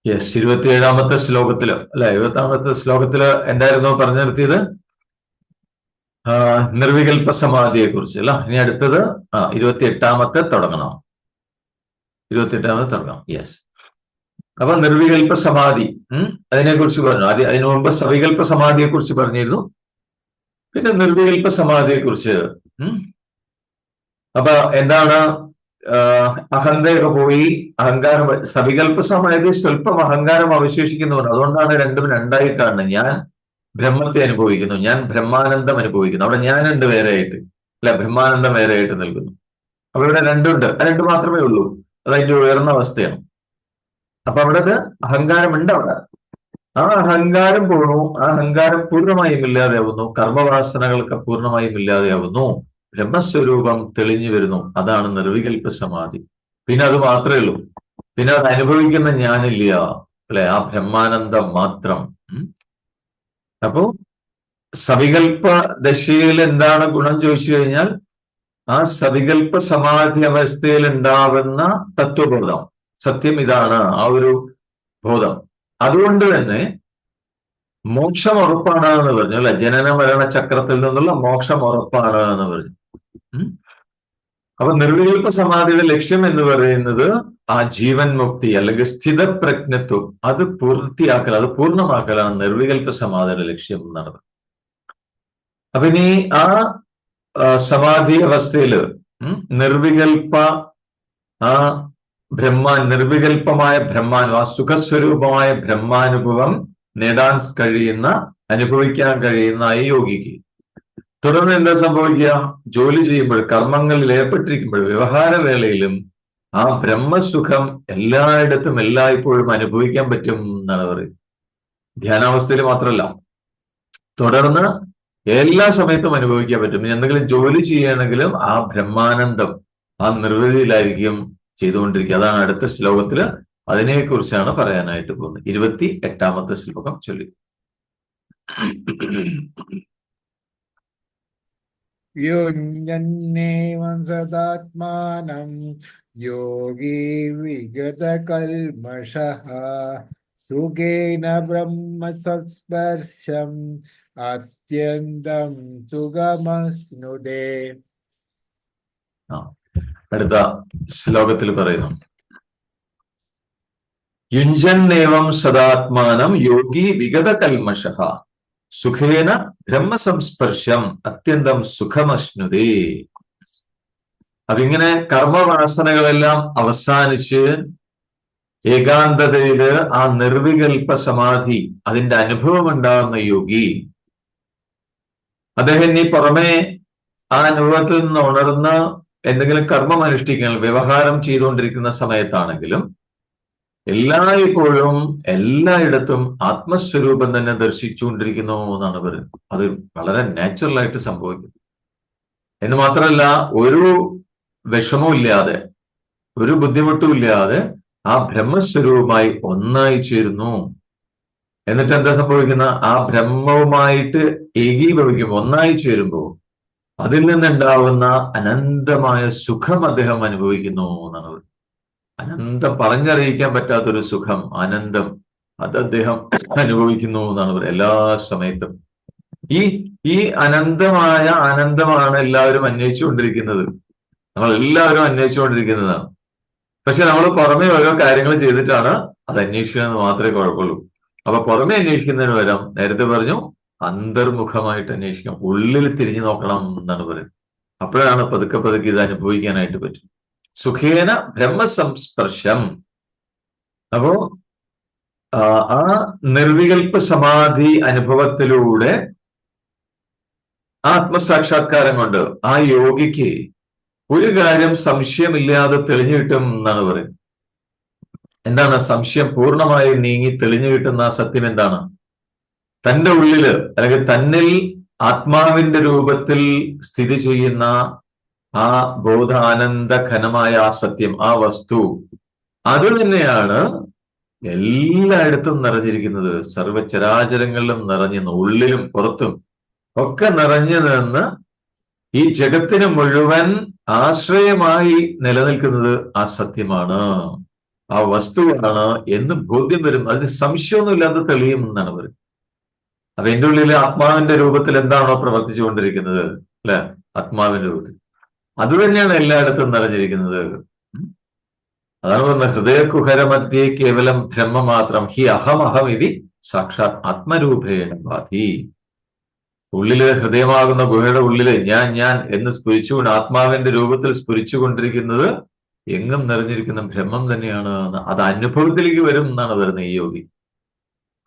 Yes, 27-ാമത്തെ ശ്ലോകത്തില് അല്ലെ, 27-ാമത്തെ ശ്ലോകത്തില് എന്തായിരുന്നു പറഞ്ഞു നിർത്തിയത്? നിർവികൽപ്പ സമാധിയെ കുറിച്ച് അല്ല. ഇനി അടുത്തത് 28-ാമത്തെ തുടങ്ങണം. 28-ാമത്തെ തുടങ്ങാം. യെസ്. അപ്പൊ നിർവികൽപ്പ സമാധി അതിനെ കുറിച്ച് പറഞ്ഞു. അതിനു മുമ്പ് സവികൽപ്പ സമാധിയെ കുറിച്ച് പറഞ്ഞിരുന്നു. പിന്നെ നിർവികൽപ്പ സമാധിയെ കുറിച്ച്. അപ്പൊ എന്താണ്? അഹന്തയൊക്കെ പോയി അഹങ്കാരം. സവികൽപ്പ സമാധി സ്വല്പം അഹങ്കാരം അവശേഷിക്കുന്നുണ്ട്. അതുകൊണ്ടാണ് രണ്ടും രണ്ടായി കാണുന്നത്. ഞാൻ ബ്രഹ്മത്തെ അനുഭവിക്കുന്നു, ഞാൻ ബ്രഹ്മാനന്ദം അനുഭവിക്കുന്നു. അവിടെ ഞാനുണ്ട് വേറെയായിട്ട്, അല്ല ബ്രഹ്മാനന്ദം വേറെയായിട്ട് നിൽക്കുന്നു. അപ്പൊ ഇവിടെ രണ്ടുണ്ട്. രണ്ടു മാത്രമേ ഉള്ളൂ. അതതിന്റെ ഉയർന്ന അവസ്ഥയാണ്. അപ്പൊ അവിടെ അഹങ്കാരമുണ്ട്. അവിടെ ആ അഹങ്കാരം പോണു. ആ അഹങ്കാരം പൂർണ്ണമായും ഇല്ലാതെയാവുന്നു. കർമ്മവാസനകളൊക്കെ പൂർണ്ണമായും ഇല്ലാതെയാവുന്നു. ബ്രഹ്മസ്വരൂപം തെളിഞ്ഞു വരുന്നു. അതാണ് നിർവികൽപ്പ സമാധി. പിന്നെ അത് മാത്രമേ ഉള്ളൂ. പിന്നെ അത് അനുഭവിക്കുന്ന ഞാനില്ല, അല്ലെ, ആ ബ്രഹ്മാനന്ദം മാത്രം. അപ്പോ സവികൽപ്പ ദശയിൽ എന്താണ് ഗുണം ചോദിച്ചു കഴിഞ്ഞാൽ, ആ സവികൽപ്പ സമാധി അവസ്ഥയിൽ ഉണ്ടാവുന്ന തത്വബോധം, സത്യം ഇതാണ്, ആ ഒരു ബോധം. അതുകൊണ്ട് തന്നെ മോക്ഷം ഉറപ്പാണ് എന്ന് പറഞ്ഞു, അല്ലെ. ജനന മരണ ചക്രത്തിൽ നിന്നുള്ള മോക്ഷം ഉറപ്പാണ് എന്ന് പറഞ്ഞു. അപ്പൊ നിർവികൽപ്പ സമാധിയുടെ ലക്ഷ്യം എന്ന് പറയുന്നത് ആ ജീവൻ മുക്തി അല്ലെങ്കിൽ സ്ഥിതപ്രജ്ഞത്വം, അത് പൂർത്തിയാക്കൽ, അത് പൂർണ്ണമാക്കലാണ് നിർവികൽപ്പ സമാധിയുടെ ലക്ഷ്യം എന്നാണ്. അപ്പൊ ഇനി ആ സമാധി അവസ്ഥയില് നിർവികൽപ്പ ആ നിർവികൽപ്പമായ ബ്രഹ്മാനു, ആ സുഖസ്വരൂപമായ ബ്രഹ്മാനുഭവം നേടാൻ കഴിയുന്ന, അനുഭവിക്കാൻ കഴിയുന്ന ഈ യോഗിക്ക് തുടർന്ന് എന്താ സംഭവിക്കുക? ജോലി ചെയ്യുമ്പോൾ, കർമ്മങ്ങളിൽ ഏർപ്പെട്ടിരിക്കുമ്പോൾ, വ്യവഹാര വേളയിലും ആ ബ്രഹ്മസുഖം എല്ലായിടത്തും എല്ലായ്പ്പോഴും അനുഭവിക്കാൻ പറ്റും എന്നാണ് പറയുന്നത്. ധ്യാനാവസ്ഥയിൽ മാത്രമല്ല, തുടർന്ന് എല്ലാ സമയത്തും അനുഭവിക്കാൻ പറ്റും. എന്തെങ്കിലും ജോലി ചെയ്യുകയാണെങ്കിലും ആ ബ്രഹ്മാനന്ദം ആ നിർവൃതിയിലായിരിക്കും ചെയ്തുകൊണ്ടിരിക്കുക. അതാണ് അടുത്ത ശ്ലോകത്തില് അതിനെക്കുറിച്ചാണ് പറയാനായിട്ട് പോകുന്നത്. 28-ാമത്തെ ശ്ലോകം ചൊല്ലി. യുഞ്ജന്നേവം സദാത്മാനം യോഗി വിഗതകൽമഷഃ സുഖേന ബ്രഹ്മസംസ്പർശം അത്യന്തം സുഖമശ്നുതേ. അടുത്ത ശ്ലോകത്തിൽ പറയുന്നു, യുഞ്ജന്നേവം സദാത്മാനം യോഗി വിഗതകൽമഷഃ സുഖേന ബ്രഹ്മസംസ്പർശം അത്യന്തം സുഖമശ്നുതേ. അതിങ്ങനെ കർമ്മവാസനകളെല്ലാം അവസാനിച്ച് ഏകാന്തതയില് ആ നിർവികൽപ്പ സമാധി അതിന്റെ അനുഭവം ഉണ്ടാകുന്ന യോഗി, അദ്ദേഹം ഇനി പുറമെ ആ അനുഭവത്തിൽ നിന്ന് ഉണർന്ന് എന്തെങ്കിലും കർമ്മം അനുഷ്ഠിക്കാൻ വ്യവഹാരം ചെയ്തുകൊണ്ടിരിക്കുന്ന സമയത്താണെങ്കിലും എല്ലായ്പ്പോഴും എല്ലായിടത്തും ആത്മസ്വരൂപം തന്നെ ദർശിച്ചുകൊണ്ടിരിക്കുന്നു എന്നാണ് പറയുന്നത്. അത് വളരെ നാച്ചുറലായിട്ട് സംഭവിക്കുന്നു. എന്ന് മാത്രമല്ല, ഒരു വിഷമവും ഇല്ലാതെ, ഒരു ബുദ്ധിമുട്ടും ഇല്ലാതെ ആ ബ്രഹ്മസ്വരൂപമായി ഒന്നായി ചേരുന്നു. എന്നിട്ട് എന്താ സംഭവിക്കുന്ന? ആ ബ്രഹ്മവുമായിട്ട് ഏകീഭവിക്കുമ്പോൾ, ഒന്നായി ചേരുമ്പോൾ അതിൽ നിന്നുണ്ടാവുന്ന അനന്തമായ സുഖം അദ്ദേഹം അനുഭവിക്കുന്നു എന്നാണ് പറയുന്നത്. അനന്തം, പറഞ്ഞറിയിക്കാൻ പറ്റാത്തൊരു സുഖം, ആനന്ദം, അത് അദ്ദേഹം അനുഭവിക്കുന്നു എന്നാണ് പറയുന്നത് എല്ലാ സമയത്തും. ഈ അനന്തമായ ആനന്ദമാണ് എല്ലാവരും അന്വേഷിച്ചുകൊണ്ടിരിക്കുന്നത്. നമ്മൾ എല്ലാവരും അന്വേഷിച്ചുകൊണ്ടിരിക്കുന്നതാണ്. പക്ഷെ നമ്മൾ പുറമെ ഓരോ കാര്യങ്ങൾ ചെയ്തിട്ടാണ് അത് അന്വേഷിക്കണമെന്ന് മാത്രമേ കുഴപ്പമുള്ളൂ. അപ്പൊ പുറമെ അന്വേഷിക്കുന്നതിന് പകരം നേരത്തെ പറഞ്ഞു അന്തർമുഖമായിട്ട് അന്വേഷിക്കണം, ഉള്ളിൽ തിരിഞ്ഞു നോക്കണം എന്നാണ് പറയുന്നത്. അപ്പോഴാണ് പതുക്കെ പതുക്കെ ഇത് അനുഭവിക്കാനായിട്ട് പറ്റും. സുഖേന ബ്രഹ്മസംസ്പർശം. അപ്പോ ആ നിർവികൽപ്പ സമാധി അനുഭവത്തിലൂടെ ആത്മസാക്ഷാത്കാരം കൊണ്ട് ആ യോഗിക്ക് ഒരു കാര്യം സംശയമില്ലാതെ തെളിഞ്ഞു കിട്ടും എന്നാണ് പറയുന്നത്. എന്താണ് സംശയം? പൂർണ്ണമായും നീങ്ങി തെളിഞ്ഞു കിട്ടുന്ന സത്യം എന്താണ്? തന്റെ ഉള്ളില് അല്ലെങ്കിൽ തന്നിൽ ആത്മാവിന്റെ രൂപത്തിൽ സ്ഥിതി ചെയ്യുന്ന ആ ബോധാനന്ദ ഘനമായ ആ സത്യം, ആ വസ്തു, അത് തന്നെയാണ് എല്ലായിടത്തും നിറഞ്ഞിരിക്കുന്നത്. സർവചരാചരങ്ങളിലും നിറഞ്ഞു, ഉള്ളിലും പുറത്തും ഒക്കെ നിറഞ്ഞു നിന്ന് ഈ ജഗത്തിന് മുഴുവൻ ആശ്രയമായി നിലനിൽക്കുന്നത് ആ സത്യമാണ്. ആ വസ്തുവാണ് എന്ന് ബോധ്യം വരും. അതിന് സംശയമൊന്നുമില്ലാതെ തെളിയും എന്നാണ് പറയുന്നത്. അപ്പൊ എന്റെ ഉള്ളിൽ ആത്മാവിന്റെ രൂപത്തിൽ എന്താണോ പ്രവർത്തിച്ചുകൊണ്ടിരിക്കുന്നത്, അല്ലെ, ആത്മാവിന്റെ രൂപത്തിൽ അത് തന്നെയാണ് എല്ലായിടത്തും നിറഞ്ഞിരിക്കുന്നത്. അതാണ് പറഞ്ഞത്, ഹൃദയകുഹരമധ്യേ കേവലം ബ്രഹ്മ മാത്രം ഹി അഹം ഇതി സാക്ഷാത് ആത്മരൂപേണ ഭാതി. ഉള്ളില് ഹൃദയമാകുന്ന ഗുഹയുടെ ഉള്ളില് ഞാൻ എന്ന് സ്ഫുരിച്ചുകൊണ്ട് ആത്മാവിന്റെ രൂപത്തിൽ സ്ഫുരിച്ചുകൊണ്ടിരിക്കുന്നത് എങ്ങും നിറഞ്ഞിരിക്കുന്ന ബ്രഹ്മം തന്നെയാണ്. അത് അനുഭവത്തിലേക്ക് വരും എന്നാണ് വരുന്നത് ഈ യോഗി.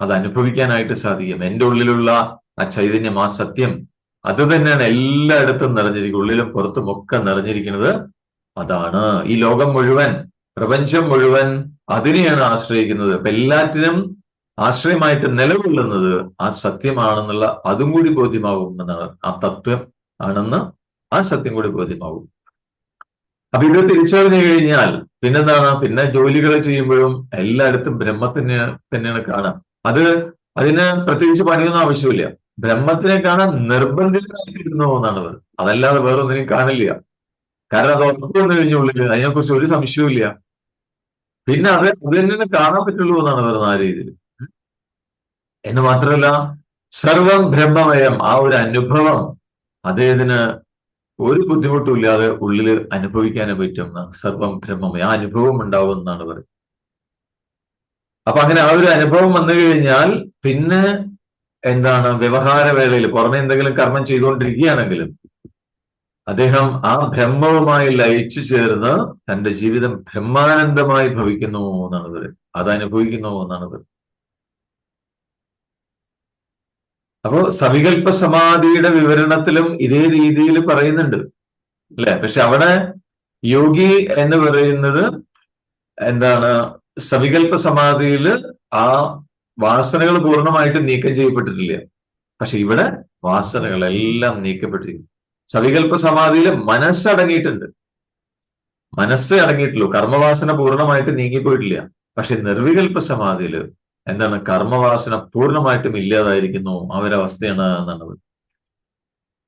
അത് അനുഭവിക്കാനായിട്ട് സാധിക്കും. എന്റെ ഉള്ളിലുള്ള ആ ചൈതന്യം, ആ സത്യം, അത് തന്നെയാണ് എല്ലായിടത്തും നിറഞ്ഞിരിക്കും. ഉള്ളിലും പുറത്തും ഒക്കെ നിറഞ്ഞിരിക്കുന്നത് അതാണ്. ഈ ലോകം മുഴുവൻ, പ്രപഞ്ചം മുഴുവൻ അതിനെയാണ് ആശ്രയിക്കുന്നത്. അപ്പൊ എല്ലാറ്റിനും ആശ്രയമായിട്ട് നിലകൊള്ളുന്നത് ആ സത്യമാണെന്നുള്ള അതും കൂടി ബോധ്യമാകും എന്നാണ്. ആ തത്വം ആണെന്ന് ആ സത്യം കൂടി ബോധ്യമാകും. അപ്പൊ ഇത് തിരിച്ചറിഞ്ഞു കഴിഞ്ഞാൽ പിന്നെന്താണ്, പിന്നെ ജോലികൾ ചെയ്യുമ്പോഴും എല്ലായിടത്തും ബ്രഹ്മത്തിനെ തന്നെയാണ് കാണാം. അതിന് പ്രത്യേകിച്ച് പണിയൊന്നും ആവശ്യമില്ല. ബ്രഹ്മത്തിനെ കാണാൻ നിർബന്ധിതരായിട്ടിരുന്നു എന്നാണ് പറയുന്നത്. അതല്ലാതെ വേറൊന്നിനും കാണില്ല. കാരണം അത് ഉറപ്പ് വന്നു കഴിഞ്ഞ ഉള്ളിൽ അതിനെക്കുറിച്ച് ഒരു സംശയവും ഇല്ല. പിന്നെ അത് തന്നെ കാണാൻ പറ്റുള്ളൂ എന്നാണ് പറയുന്നത് ആ രീതിയിൽ. എന്ന് മാത്രമല്ല, സർവം ബ്രഹ്മമയം, ആ ഒരു അനുഭവം അദ്ദേഹത്തിന് ഒരു ബുദ്ധിമുട്ടും ഇല്ലാതെ ഉള്ളിൽ അനുഭവിക്കാനേ പറ്റും. സർവം ബ്രഹ്മമയം, ആ അനുഭവം ഉണ്ടാവും എന്നാണ് പറയുന്നത്. അപ്പൊ അങ്ങനെ ആ ഒരു അനുഭവം വന്നു കഴിഞ്ഞാൽ പിന്നെ എന്താണ്, വ്യവഹാര വേളയിൽ പുറമെ എന്തെങ്കിലും കർമ്മം ചെയ്തുകൊണ്ടിരിക്കുകയാണെങ്കിലും അദ്ദേഹം ആ ബ്രഹ്മവുമായി ലയിച്ചു ചേർന്ന് തന്റെ ജീവിതം ബ്രഹ്മാനന്ദമായി ഭവിക്കുന്നു എന്നാണ് പറയുന്നത്. അത് അനുഭവിക്കുന്നു എന്നാണ് പറയുന്നത്. അപ്പോ സവികൽപ്പ സമാധിയുടെ വിവരണത്തിലും ഇതേ രീതിയിൽ പറയുന്നുണ്ട്, അല്ലെ? പക്ഷെ അവിടെ യോഗി എന്ന് പറയുന്നത് എന്താണ്, സവികൽപ്പ സമാധിയിൽ ആ വാസനകൾ പൂർണ്ണമായിട്ട് നീക്കം ചെയ്യപ്പെട്ടിട്ടില്ല. പക്ഷെ ഇവിടെ വാസനകളെല്ലാം നീക്കപ്പെട്ടിരിക്കുന്നു. സവികൽപ്പ സമാധിയിൽ മനസ്സടങ്ങിയിട്ടുണ്ട്, മനസ്സേ അടങ്ങിയിട്ടുള്ളൂ. കർമ്മവാസന പൂർണ്ണമായിട്ട് നീങ്ങിപ്പോയിട്ടില്ല. പക്ഷെ നിർവികൽപ്പ സമാധിയിൽ എന്താണ്, കർമ്മവാസന പൂർണ്ണമായിട്ടും ഇല്ലാതായിരിക്കുന്നു. ആ ഒരു അവസ്ഥയാണ് എന്നാണ്.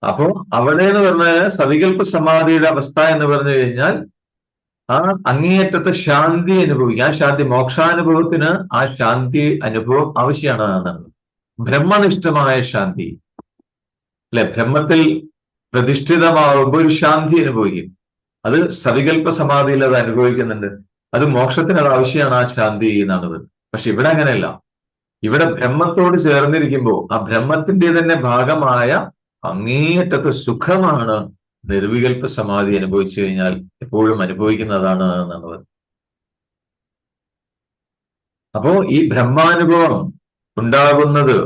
അപ്പോ അവിടെ എന്ന് പറഞ്ഞാൽ സവികൽപ്പ സമാധിയുടെ അവസ്ഥ എന്ന് പറഞ്ഞു കഴിഞ്ഞാൽ ആ അങ്ങേയറ്റത്തെ ശാന്തി അനുഭവിക്കുക. ആ ശാന്തി, മോക്ഷാനുഭവത്തിന് ആ ശാന്തി അനുഭവം ആവശ്യമാണ് എന്നാണ്. ബ്രഹ്മനിഷ്ഠമായ ശാന്തി, അല്ലെ? ബ്രഹ്മത്തിൽ പ്രതിഷ്ഠിതമാകുമ്പോൾ ഒരു ശാന്തി അനുഭവിക്കും. അത് സവികൽപ്പ സമാധിയിൽ അത് അനുഭവിക്കുന്നുണ്ട്. അത് മോക്ഷത്തിന് അത് ആവശ്യമാണ് ആ ശാന്തി എന്നാണ്. പക്ഷെ ഇവിടെ അങ്ങനെയല്ല. ഇവിടെ ബ്രഹ്മത്തോട് ചേർന്നിരിക്കുമ്പോൾ ആ ബ്രഹ്മത്തിന്റെ തന്നെ ഭാഗമായ അങ്ങേയറ്റത്തെ സുഖമാണ് നിർവികൽപ്പ സമാധി അനുഭവിച്ചു കഴിഞ്ഞാൽ എപ്പോഴും അനുഭവിക്കുന്നതാണ് എന്നാണ്. അപ്പോ ഈ ബ്രഹ്മാനുഭവം ഉണ്ടാകുന്നത്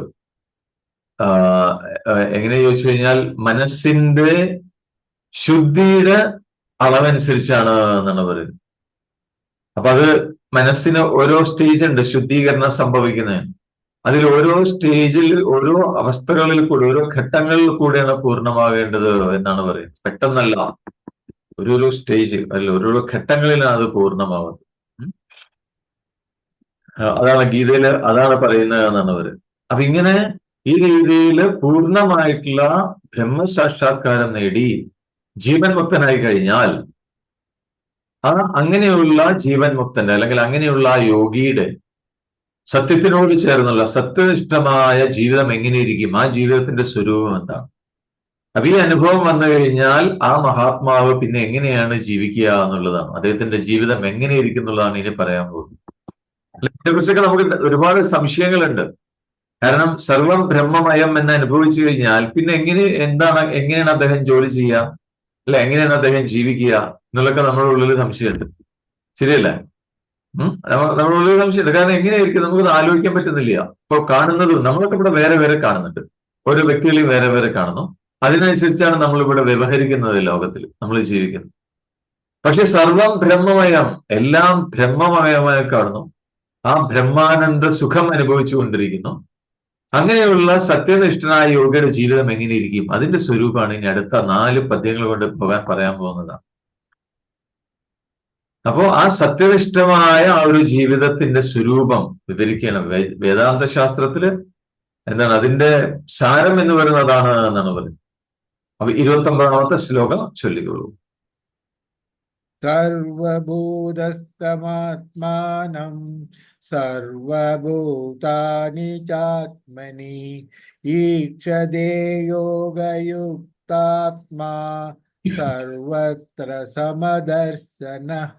എങ്ങനെ ചോദിച്ചു കഴിഞ്ഞാൽ മനസ്സിന്റെ ശുദ്ധിയുടെ അളവനുസരിച്ചാണ് എന്നാണ് പറയുന്നത്. അപ്പൊ അത് മനസ്സിന് ഓരോ സ്റ്റേജ് ഉണ്ട് ശുദ്ധീകരണം സംഭവിക്കുന്നതിന്. അതിൽ ഓരോ സ്റ്റേജിൽ, ഓരോ അവസ്ഥകളിൽ കൂടെ, ഓരോ ഘട്ടങ്ങളിൽ കൂടെയാണ് പൂർണ്ണമാകേണ്ടത് എന്നാണ് പറയുന്നത്. പെട്ടെന്നല്ല, ഓരോരോ സ്റ്റേജ് അല്ല, ഓരോരോ ഘട്ടങ്ങളിലാണ് അത് പൂർണ്ണമാവുന്നത്. അതാണ് ഗീതയില് അതാണ് പറയുന്നത് എന്നാണ് പറയുന്നത്. അപ്പൊ ഇങ്ങനെ ഈ രീതിയിൽ പൂർണ്ണമായിട്ടുള്ള ബ്രഹ്മസാക്ഷാത്കാരം നേടി ജീവൻ മുക്തനായി കഴിഞ്ഞാൽ അങ്ങനെയുള്ള ജീവൻ മുക്തന്റെ അല്ലെങ്കിൽ അങ്ങനെയുള്ള ആ യോഗിയുടെ സത്യത്തിനോട് ചേർന്നുള്ള സത്യനിഷ്ഠമായ ജീവിതം എങ്ങനെയിരിക്കും, ആ ജീവിതത്തിന്റെ സ്വരൂപം എന്താണ്? അപ്പൊ ഈ അനുഭവം വന്നു കഴിഞ്ഞാൽ ആ മഹാത്മാവ് പിന്നെ എങ്ങനെയാണ് ജീവിക്കുക എന്നുള്ളതാണ്. അദ്ദേഹത്തിന്റെ ജീവിതം എങ്ങനെയിരിക്കും എന്നുള്ളതാണ് ഇനി പറയാൻ പോകുന്നത്. ഇതിനെക്കുറിച്ചൊക്കെ നമുക്ക് ഒരുപാട് സംശയങ്ങളുണ്ട്. കാരണം സർവം ബ്രഹ്മമയം എന്ന് അനുഭവിച്ചു കഴിഞ്ഞാൽ പിന്നെ എങ്ങനെയാണ് അദ്ദേഹം ജോലി ചെയ്യുക, അല്ലെ? എങ്ങനെയാണ് അദ്ദേഹം ജീവിക്കുക എന്നുള്ളതൊക്കെ നമ്മുടെ ഉള്ളിൽ സംശയമുണ്ട്. ശരിയല്ലേ? നമ്മുടെ ഉള്ളിൽ സംശയമുണ്ട്. കാരണം എങ്ങനെയായിരിക്കും നമുക്കത് ആലോചിക്കാൻ പറ്റുന്നില്ല. ഇപ്പൊ കാണുന്നതും നമ്മളൊക്കെ ഇവിടെ വേറെ വേറെ കാണുന്നുണ്ട്. ഓരോ വ്യക്തികളെയും വേറെ വേറെ കാണുന്നു. അതിനനുസരിച്ചാണ് നമ്മൾ ഇവിടെ വ്യവഹരിക്കുന്നത്, ലോകത്തിൽ നമ്മൾ ജീവിക്കുന്നത്. പക്ഷെ സർവം ബ്രഹ്മമയം, എല്ലാം ബ്രഹ്മമയമായി കാണുന്നു. ആ ബ്രഹ്മാനന്ദ സുഖം അനുഭവിച്ചു കൊണ്ടിരിക്കുന്നു. അങ്ങനെയുള്ള സത്യനിഷ്ഠനായ യോഗിയുടെ ജീവിതം എങ്ങനെയിരിക്കും, അതിന്റെ സ്വരൂപമാണ് ഇനി അടുത്ത 4 പദ്യങ്ങൾ കൊണ്ട് പറയാൻ പോകുന്നതാണ്. അപ്പോ ആ സത്യനിഷ്ഠമായ ആ ഒരു ജീവിതത്തിന്റെ സ്വരൂപം വിവരിക്കണം. വേദാന്ത ശാസ്ത്രത്തില് എന്താണ് അതിന്റെ സാരം എന്ന് പറയുന്നതാണ് എന്നാണ് പറയുന്നത്. അപ്പൊ 29ാമത്തെ ശ്ലോകം ചൊല്ലിക്കൊള്ളൂ. സർവഭൂതസ്ഥമാത്മാനം സർവഭൂതാനി ചാത്മനി ഈക്ഷതേ യോഗയുക്താത്മാ സർവത്ര സമദർശനഃ.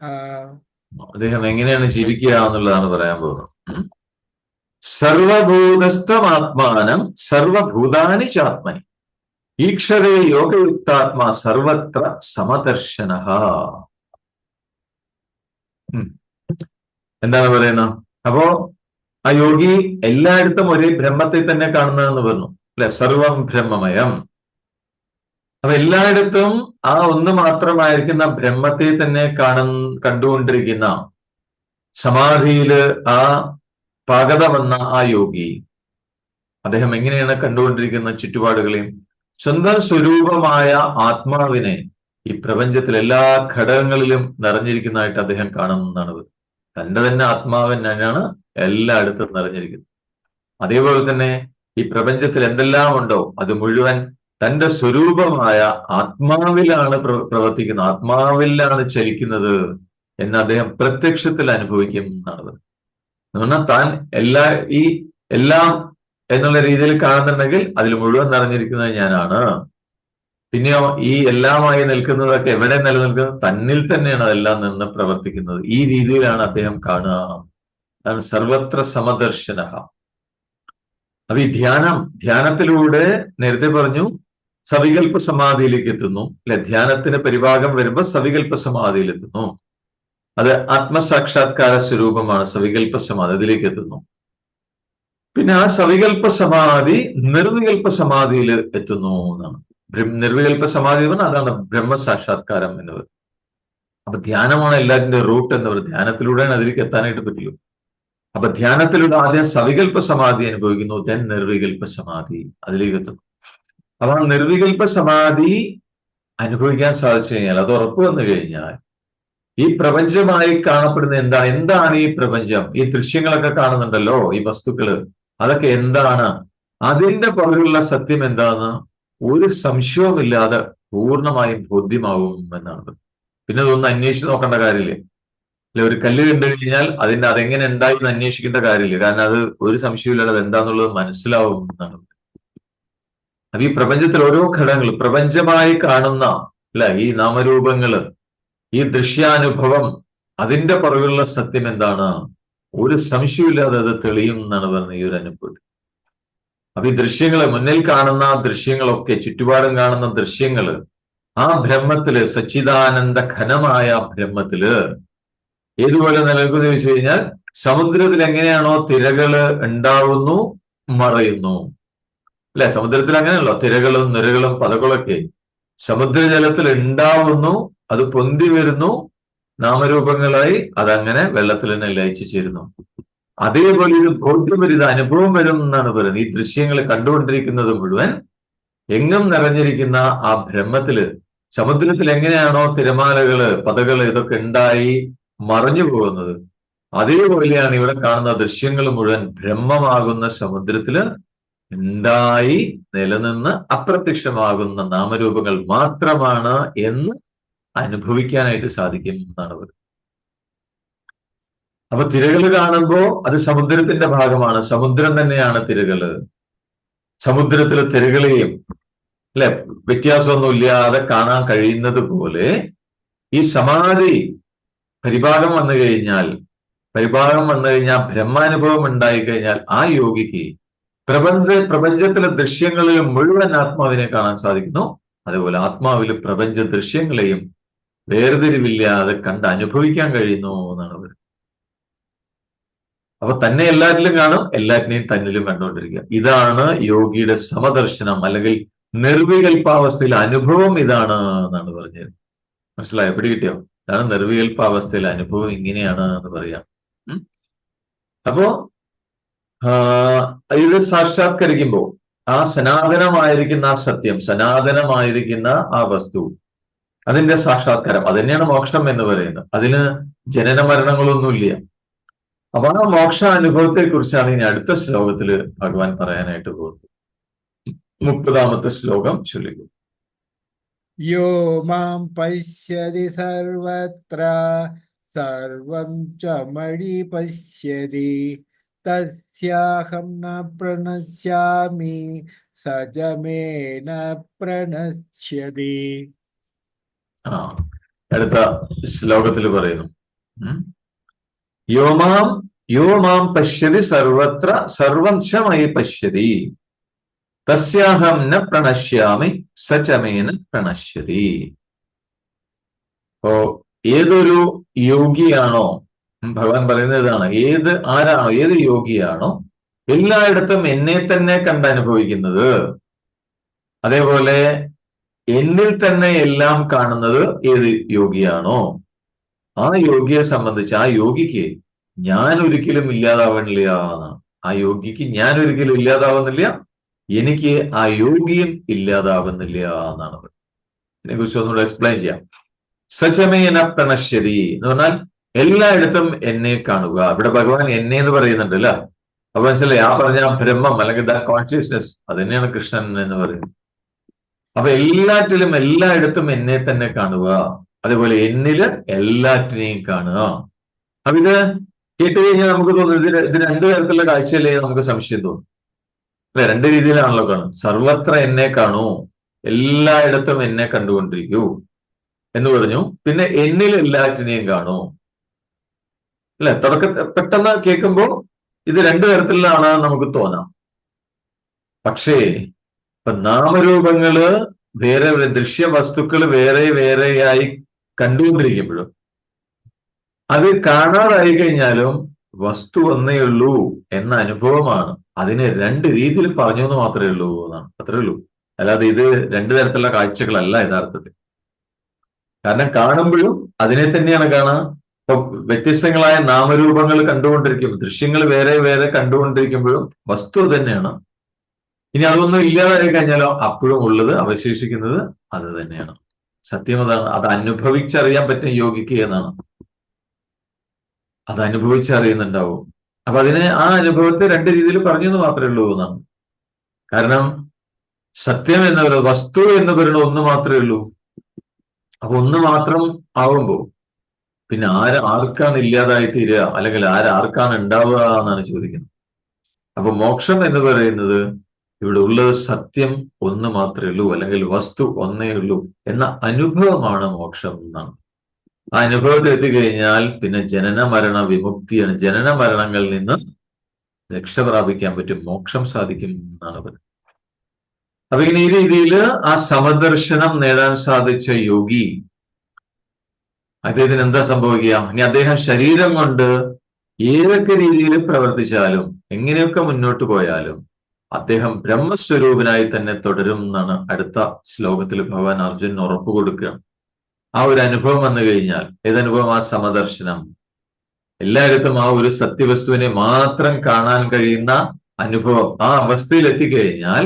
അദ്ദേഹം എങ്ങനെയാണ് ജീവിക്കുക എന്നുള്ളതാണ് പറയാൻ പോകുന്നത്. സർവഭൂതസ്ഥമാത്മാനം സർവഭൂതാനി ചാത്മനി ഈക്ഷതേ യോഗയുക്താത്മാ സർവത്ര സമദർശനഃ. എന്താണ് പറയുന്നത്? അപ്പോ ആ യോഗി എല്ലായിടത്തും ഒരേ ബ്രഹ്മത്തെ തന്നെ കാണുന്നതെന്ന് പറഞ്ഞു അല്ലെ? സർവം ബ്രഹ്മമയം. അപ്പൊ എല്ലായിടത്തും ആ ഒന്ന് മാത്രമായിരിക്കുന്ന ബ്രഹ്മത്തെ തന്നെ കണ്ടുകൊണ്ടിരിക്കുന്ന സമാധിയില് ആ പാകത വന്ന ആ യോഗി അദ്ദേഹം എങ്ങനെയാണ് കണ്ടുകൊണ്ടിരിക്കുന്ന ചുറ്റുപാടുകളെയും? സ്വന്തം സ്വരൂപമായ ആത്മാവിനെ ഈ പ്രപഞ്ചത്തിൽ എല്ലാ ഘടകങ്ങളിലും നിറഞ്ഞിരിക്കുന്നതായിട്ട് അദ്ദേഹം കാണുന്നതാണ്. തന്റെ തന്നെ ആത്മാവൻ തന്നെയാണ് എല്ലായിടത്തും നിറഞ്ഞിരിക്കുന്നത്. അതേപോലെ തന്നെ ഈ പ്രപഞ്ചത്തിൽ എന്തെല്ലാം ഉണ്ടോ അത് മുഴുവൻ തന്റെ സ്വരൂപമായ ആത്മാവിലാണ് പ്രവർത്തിക്കുന്നത്, ആത്മാവിലാണ് ചലിക്കുന്നത് എന്ന് അദ്ദേഹം പ്രത്യക്ഷത്തിൽ അനുഭവിക്കും എന്നാണ്. എന്ന് താൻ എല്ലാം എന്നുള്ള രീതിയിൽ കാണുന്നുണ്ടെങ്കിൽ അതിൽ മുഴുവൻ നിറഞ്ഞിരിക്കുന്നത് ഞാനാണ്. പിന്നെയോ ഈ എല്ലാമായി നിൽക്കുന്നതൊക്കെ എവിടെ നിലനിൽക്കുന്നത്? തന്നിൽ തന്നെയാണ് അതെല്ലാം നിന്ന് പ്രവർത്തിക്കുന്നത്. ഈ രീതിയിലാണ് അദ്ദേഹം കാണുക. അതാണ് സർവത്ര സമദർശന. അപ്പൊ ഈ ധ്യാനത്തിലൂടെ നേരത്തെ പറഞ്ഞു സവികൽപ്പ സമാധിയിലേക്ക് എത്തുന്നു അല്ലെ? ധ്യാനത്തിന് പരിഭാഗം വരുമ്പോൾ സവികൽപ്പ സമാധിയിലെത്തുന്നു. അത് ആത്മസാക്ഷാത്കാര സ്വരൂപമാണ് സവികൽപ്പ സമാധി, അതിലേക്ക് എത്തുന്നു. പിന്നെ ആ സവികൽപ്പ സമാധി നിർവികൽപ്പ സമാധിയിൽ എത്തുന്നു എന്നാണ്. നിർവികൽപ്പ സമാധി എന്ന് പറഞ്ഞാൽ അതാണ് ബ്രഹ്മസാക്ഷാത്കാരം എന്ന് പറയുന്നത്. അപ്പൊ ധ്യാനമാണ് എല്ലാറ്റിന്റെ റൂട്ട് എന്ന് പറയുന്നത്. ധ്യാനത്തിലൂടെയാണ് അതിലേക്ക് എത്താനായിട്ട് പറ്റുള്ളൂ. അപ്പൊ ധ്യാനത്തിലൂടെ ആദ്യം സവികൽപ്പ സമാധി അനുഭവിക്കുന്നു, ദെൻ നിർവികൽപ്പ സമാധി, അതിലേക്ക് എത്തുന്നു. അപ്പൊ ആ നിർവികൽപ്പ സമാധി അനുഭവിക്കാൻ സാധിച്ചു കഴിഞ്ഞാൽ, അത് ഉറപ്പു വന്നു കഴിഞ്ഞാൽ ഈ പ്രപഞ്ചമായി കാണപ്പെടുന്ന എന്താണ് ഈ പ്രപഞ്ചം? ഈ ദൃശ്യങ്ങളൊക്കെ കാണുന്നുണ്ടല്ലോ, ഈ വസ്തുക്കള്, അതൊക്കെ എന്താണ്? അതിന്റെ പുറകിലുള്ള സത്യം എന്താന്ന് ഒരു സംശയവുമില്ലാതെ പൂർണ്ണമായും ബോധ്യമാവും എന്നാണ്. പിന്നെ അതൊന്നും അന്വേഷിച്ച് നോക്കേണ്ട കാര്യമില്ല. അല്ലെ, ഒരു കല്ല് കണ്ടു കഴിഞ്ഞാൽ അതെങ്ങനെ ഉണ്ടായി എന്ന് അന്വേഷിക്കേണ്ട കാര്യമില്ല. കാരണം അത് ഒരു സംശയമില്ലാതെ അത് എന്താന്നുള്ളത് മനസ്സിലാവും എന്നാണ്. അപ്പൊ ഈ പ്രപഞ്ചത്തിൽ ഓരോ ഘടകങ്ങൾ പ്രപഞ്ചമായി കാണുന്ന അല്ലെ ഈ നാമരൂപങ്ങള്, ഈ ദൃശ്യാനുഭവം, അതിന്റെ പുറകിലുള്ള സത്യം എന്താണ്? ഒരു സംശയമില്ലാതെ അത് തെളിയും എന്നാണ് പറയുന്നത് ഈ ഒരു അനുഭവത്തിൽ. അപ്പൊ ഈ ദൃശ്യങ്ങള്, മുന്നിൽ കാണുന്ന ദൃശ്യങ്ങളൊക്കെ, ചുറ്റുപാടും കാണുന്ന ദൃശ്യങ്ങള് ആ ബ്രഹ്മത്തില്, സച്ചിദാനന്ദ ഘനമായ ബ്രഹ്മത്തില് ഏതുപോലെ നിലനിൽക്കുന്നു ചോദിച്ചു കഴിഞ്ഞാൽ, സമുദ്രത്തിൽ എങ്ങനെയാണോ തിരകള് ഉണ്ടാവുന്നു മറയുന്നു അല്ലെ? സമുദ്രത്തിൽ അങ്ങനെയല്ലോ, തിരകളും നിരകളും പതകളൊക്കെ സമുദ്രജലത്തിൽ ഉണ്ടാവുന്നു, അത് പൊന്തി വരുന്നു, നാമരൂപങ്ങളായി അതങ്ങനെ വെള്ളത്തിൽ തന്നെ ലയിച്ചു ചേരുന്നു. അതേപോലെ ഇത് ബോധ്യം വരും, ഇത് അനുഭവം വരും എന്നാണ് പറയുന്നത്. ഈ ദൃശ്യങ്ങൾ കണ്ടുകൊണ്ടിരിക്കുന്നത് മുഴുവൻ എങ്ങും നിറഞ്ഞിരിക്കുന്ന ആ ബ്രഹ്മത്തില്, സമുദ്രത്തിൽ എങ്ങനെയാണോ തിരമാലകള്, പതകള് ഇതൊക്കെ ഉണ്ടായി മറഞ്ഞു പോകുന്നത്, അതേപോലെയാണ് ഇവിടെ കാണുന്ന ദൃശ്യങ്ങൾ മുഴുവൻ ബ്രഹ്മമാകുന്ന സമുദ്രത്തില് ഉണ്ടായി നിലനിന്ന് അപ്രത്യക്ഷമാകുന്ന നാമരൂപങ്ങൾ മാത്രമാണ് എന്ന് അനുഭവിക്കാനായിട്ട് സാധിക്കും എന്നാണ് പറയുന്നത്. അപ്പൊ തിരകള് കാണുമ്പോ അത് സമുദ്രത്തിന്റെ ഭാഗമാണ്, സമുദ്രം തന്നെയാണ് തിരകള്. സമുദ്രത്തിലെ തിരകളെയും അല്ലെ വ്യത്യാസമൊന്നുമില്ലാതെ കാണാൻ കഴിയുന്നത് പോലെ ഈ സമാധി പരിഭാഗം വന്നു കഴിഞ്ഞാൽ ബ്രഹ്മാനുഭവം ഉണ്ടായിക്കഴിഞ്ഞാൽ ആ യോഗിക്ക് പ്രപഞ്ചത്തിലെ ദൃശ്യങ്ങളിൽ മുഴുവൻ ആത്മാവിനെ കാണാൻ സാധിക്കുന്നു. അതേപോലെ ആത്മാവില് പ്രപഞ്ച ദൃശ്യങ്ങളെയും വേർതിരിവില്ലാതെ കണ്ട് അനുഭവിക്കാൻ കഴിയുന്നു എന്നാണ് പറയുന്നത്. അപ്പൊ തന്നെ എല്ലാറ്റിലും കാണും, എല്ലാറ്റിനെയും തന്നിലും കണ്ടുകൊണ്ടിരിക്കുക. ഇതാണ് യോഗിയുടെ സമദർശനം, അല്ലെങ്കിൽ നിർവികൽപ്പാവസ്ഥയിലെ അനുഭവം ഇതാണ് എന്നാണ് പറഞ്ഞത്. മനസ്സിലായോ? പിടികിട്ടിയോ? ഇതാണ് നിർവികൽപ്പാവസ്ഥയിലെ അനുഭവം, ഇങ്ങനെയാണ് എന്ന് പറയാം. അപ്പോ ഇത് സാക്ഷാത്കരിക്കുമ്പോൾ ആ സനാതനമായിരിക്കുന്ന ആ സത്യം, സനാതനമായിരിക്കുന്ന ആ വസ്തു, അതിന്റെ സാക്ഷാത്കാരം, അത് തന്നെയാണ് മോക്ഷം എന്ന് പറയുന്നത്. അതിന് ജനന മരണങ്ങളൊന്നുമില്ല. അപ്പൊ ആ മോക്ഷ അനുഭവത്തെ കുറിച്ചാണ് ഇനി അടുത്ത ശ്ലോകത്തില് ഭഗവാൻ പറയാനായിട്ട് പോകുന്നത്. 30-ാമത്തെ ശ്ലോകം ചൊല്ലുക. യോ മാം പശ്യതി സർവത്ര സർവം ച മഴി പശ്യതി തസ്യാഹം ന പ്രണശ്യാമി സജമേ ന പ്രണശ്യതി. ആ അടുത്ത ശ്ലോകത്തിൽ പറയുന്നു, യോമാം യോമാം പശ്യതി സർവത്ര സർവം ച മയി പശ്യതി തസ്യാഹം ന പ്രണശ്യാമി സചമേന പ്രണശ്യതി. അപ്പോ ഏതൊരു യോഗിയാണോ, ഭഗവാൻ പറയുന്നത് ഇതാണ്, ഏത് യോഗിയാണോ എല്ലായിടത്തും എന്നെ തന്നെ കണ്ടനുഭവിക്കുന്നത്, അതേപോലെ എന്നിൽ തന്നെ എല്ലാം കാണുന്നത് ഏത് യോഗിയാണോ ആ യോഗിയെ സംബന്ധിച്ച് ആ യോഗിക്ക് ഞാൻ ഒരിക്കലും ഇല്ലാതാവണില്ല എന്നാണ്. ആ യോഗിക്ക് ഞാൻ ഒരിക്കലും ഇല്ലാതാവുന്നില്ല, എനിക്ക് ആ യോഗിയും ഇല്ലാതാവുന്നില്ല എന്നാണ്. ഇതിനെ കുറിച്ച് ഒന്നുകൂടെ എക്സ്പ്ലെയിൻ ചെയ്യാം. സചമേന പ്രണശ്യതി എന്ന് പറഞ്ഞാൽ എല്ലായിടത്തും എന്നെ കാണുക. ഇവിടെ ഭഗവാൻ എന്നെ എന്ന് പറയുന്നുണ്ട് അല്ല. അപ്പൊ മനസ്സിലായി, ആ പറഞ്ഞ ബ്രഹ്മം അല്ലെങ്കിൽ ദ കോൺഷ്യസ്നെസ്, അത് തന്നെയാണ് കൃഷ്ണൻ എന്ന് പറയുന്നത്. അപ്പൊ എല്ലാറ്റിലും എല്ലായിടത്തും എന്നെ തന്നെ കാണുക, അതേപോലെ എന്നില് എല്ലാറ്റിനെയും കാണുക. അപ്പൊ ഇത് കേട്ട് കഴിഞ്ഞാൽ നമുക്ക് തോന്നുന്നു ഇത് രണ്ടു തരത്തിലുള്ള കാഴ്ചയല്ലേ നമുക്ക് സംശയം തോന്നും അല്ലെ. രണ്ട് രീതിയിലാണല്ലോ കാണും. സർവത്ര എന്നെ കാണൂ, എല്ലായിടത്തും എന്നെ കണ്ടുകൊണ്ടിരിക്കൂ എന്ന് പറഞ്ഞു. പിന്നെ എന്നിൽ എല്ലാറ്റിനെയും കാണൂ അല്ലെ. പെട്ടെന്ന് കേൾക്കുമ്പോൾ ഇത് രണ്ടു തരത്തിലാണ് നമുക്ക് തോന്നാം. പക്ഷേ ഇപ്പൊ നാമരൂപങ്ങള് വേറെ ദൃശ്യവസ്തുക്കൾ വേറെ വേറെയായി കണ്ടുകൊണ്ടിരിക്കുമ്പോഴും അത് കാണാതായി കഴിഞ്ഞാലും വസ്തു ഒന്നേ ഉള്ളൂ എന്ന അനുഭവമാണ്. അതിനെ രണ്ട് രീതിയിൽ പറഞ്ഞു എന്ന് മാത്രമേ ഉള്ളൂ എന്നാണ്. അത്രേ ഉള്ളൂ. അല്ലാതെ ഇത് രണ്ടു തരത്തിലുള്ള കാഴ്ചകളല്ല യഥാർത്ഥത്തിൽ. കാരണം കാണുമ്പോഴും അതിനെ തന്നെയാണ് കാണുക. ഇപ്പൊ വ്യത്യസ്തങ്ങളായ നാമരൂപങ്ങൾ കണ്ടുകൊണ്ടിരിക്കും, ദൃശ്യങ്ങൾ വേറെ വേറെ കണ്ടുകൊണ്ടിരിക്കുമ്പോഴും വസ്തു തന്നെയാണ്. ഇനി അതൊന്നും ഇല്ലാതായി കഴിഞ്ഞാലോ അപ്പോഴും ഉള്ളത് അവശേഷിക്കുന്നത് അത് തന്നെയാണ്. സത്യം അതാണ്. അത് അനുഭവിച്ചറിയാൻ പറ്റും യോഗിക്ക് എന്നാണ്. അത് അനുഭവിച്ചറിയുന്നുണ്ടാവും. അപ്പൊ അതിനെ ആ അനുഭവത്തെ രണ്ട് രീതിയിൽ പറഞ്ഞു എന്ന് മാത്രമേ ഉള്ളൂ എന്നാണ്. കാരണം സത്യം എന്ന് പറയുന്നത്, വസ്തു എന്ന് പറയുന്നത് ഒന്ന് മാത്രമേ ഉള്ളൂ. അപ്പൊ ഒന്ന് മാത്രം ആവുമ്പോ പിന്നെ ആർക്കാണ് ഇല്ലാതായി തീരുക, അല്ലെങ്കിൽ ആർക്കാണ് ഉണ്ടാവുക എന്നാണ് ചോദിക്കുന്നത്. അപ്പൊ മോക്ഷം എന്ന് പറയുന്നത് ഇവിടെ ഉള്ളത് സത്യം ഒന്ന് മാത്രമേ ഉള്ളൂ, അല്ലെങ്കിൽ വസ്തു ഒന്നേ ഉള്ളൂ എന്ന അനുഭവമാണ് മോക്ഷം എന്നാണ്. ആ അനുഭവത്തിൽ എത്തിക്കഴിഞ്ഞാൽ പിന്നെ ജനന മരണ വിമുക്തിയാണ്. ജനന മരണങ്ങളിൽ നിന്ന് രക്ഷ പ്രാപിക്കാൻ പറ്റും, മോക്ഷം സാധിക്കും എന്നാണ് പറയുന്നത്. അപ്പൊ ഇങ്ങനെ ഈ രീതിയിൽ ആ സമദർശനം നേടാൻ സാധിച്ച യോഗി, അദ്ദേഹത്തിന് എന്താ സംഭവിക്കുക? ഇനി അദ്ദേഹം ശരീരം കൊണ്ട് ഏതൊക്കെ രീതിയിൽ പ്രവർത്തിച്ചാലും എങ്ങനെയൊക്കെ മുന്നോട്ട് പോയാലും അദ്ദേഹം ബ്രഹ്മസ്വരൂപനായി തന്നെ തുടരും എന്നാണ് അടുത്ത ശ്ലോകത്തിൽ ഭഗവാൻ അർജുനന് ഉറപ്പ് കൊടുക്കുകയാണ്. ആ ഒരു അനുഭവം വന്നു കഴിഞ്ഞാൽ, ഏതനുഭവം? ആ സമദർശനം. എല്ലായിടത്തും ആ ഒരു സത്യവസ്തുവിനെ മാത്രം കാണാൻ കഴിയുന്ന അനുഭവം. ആ അവസ്ഥയിൽ എത്തിക്കഴിഞ്ഞാൽ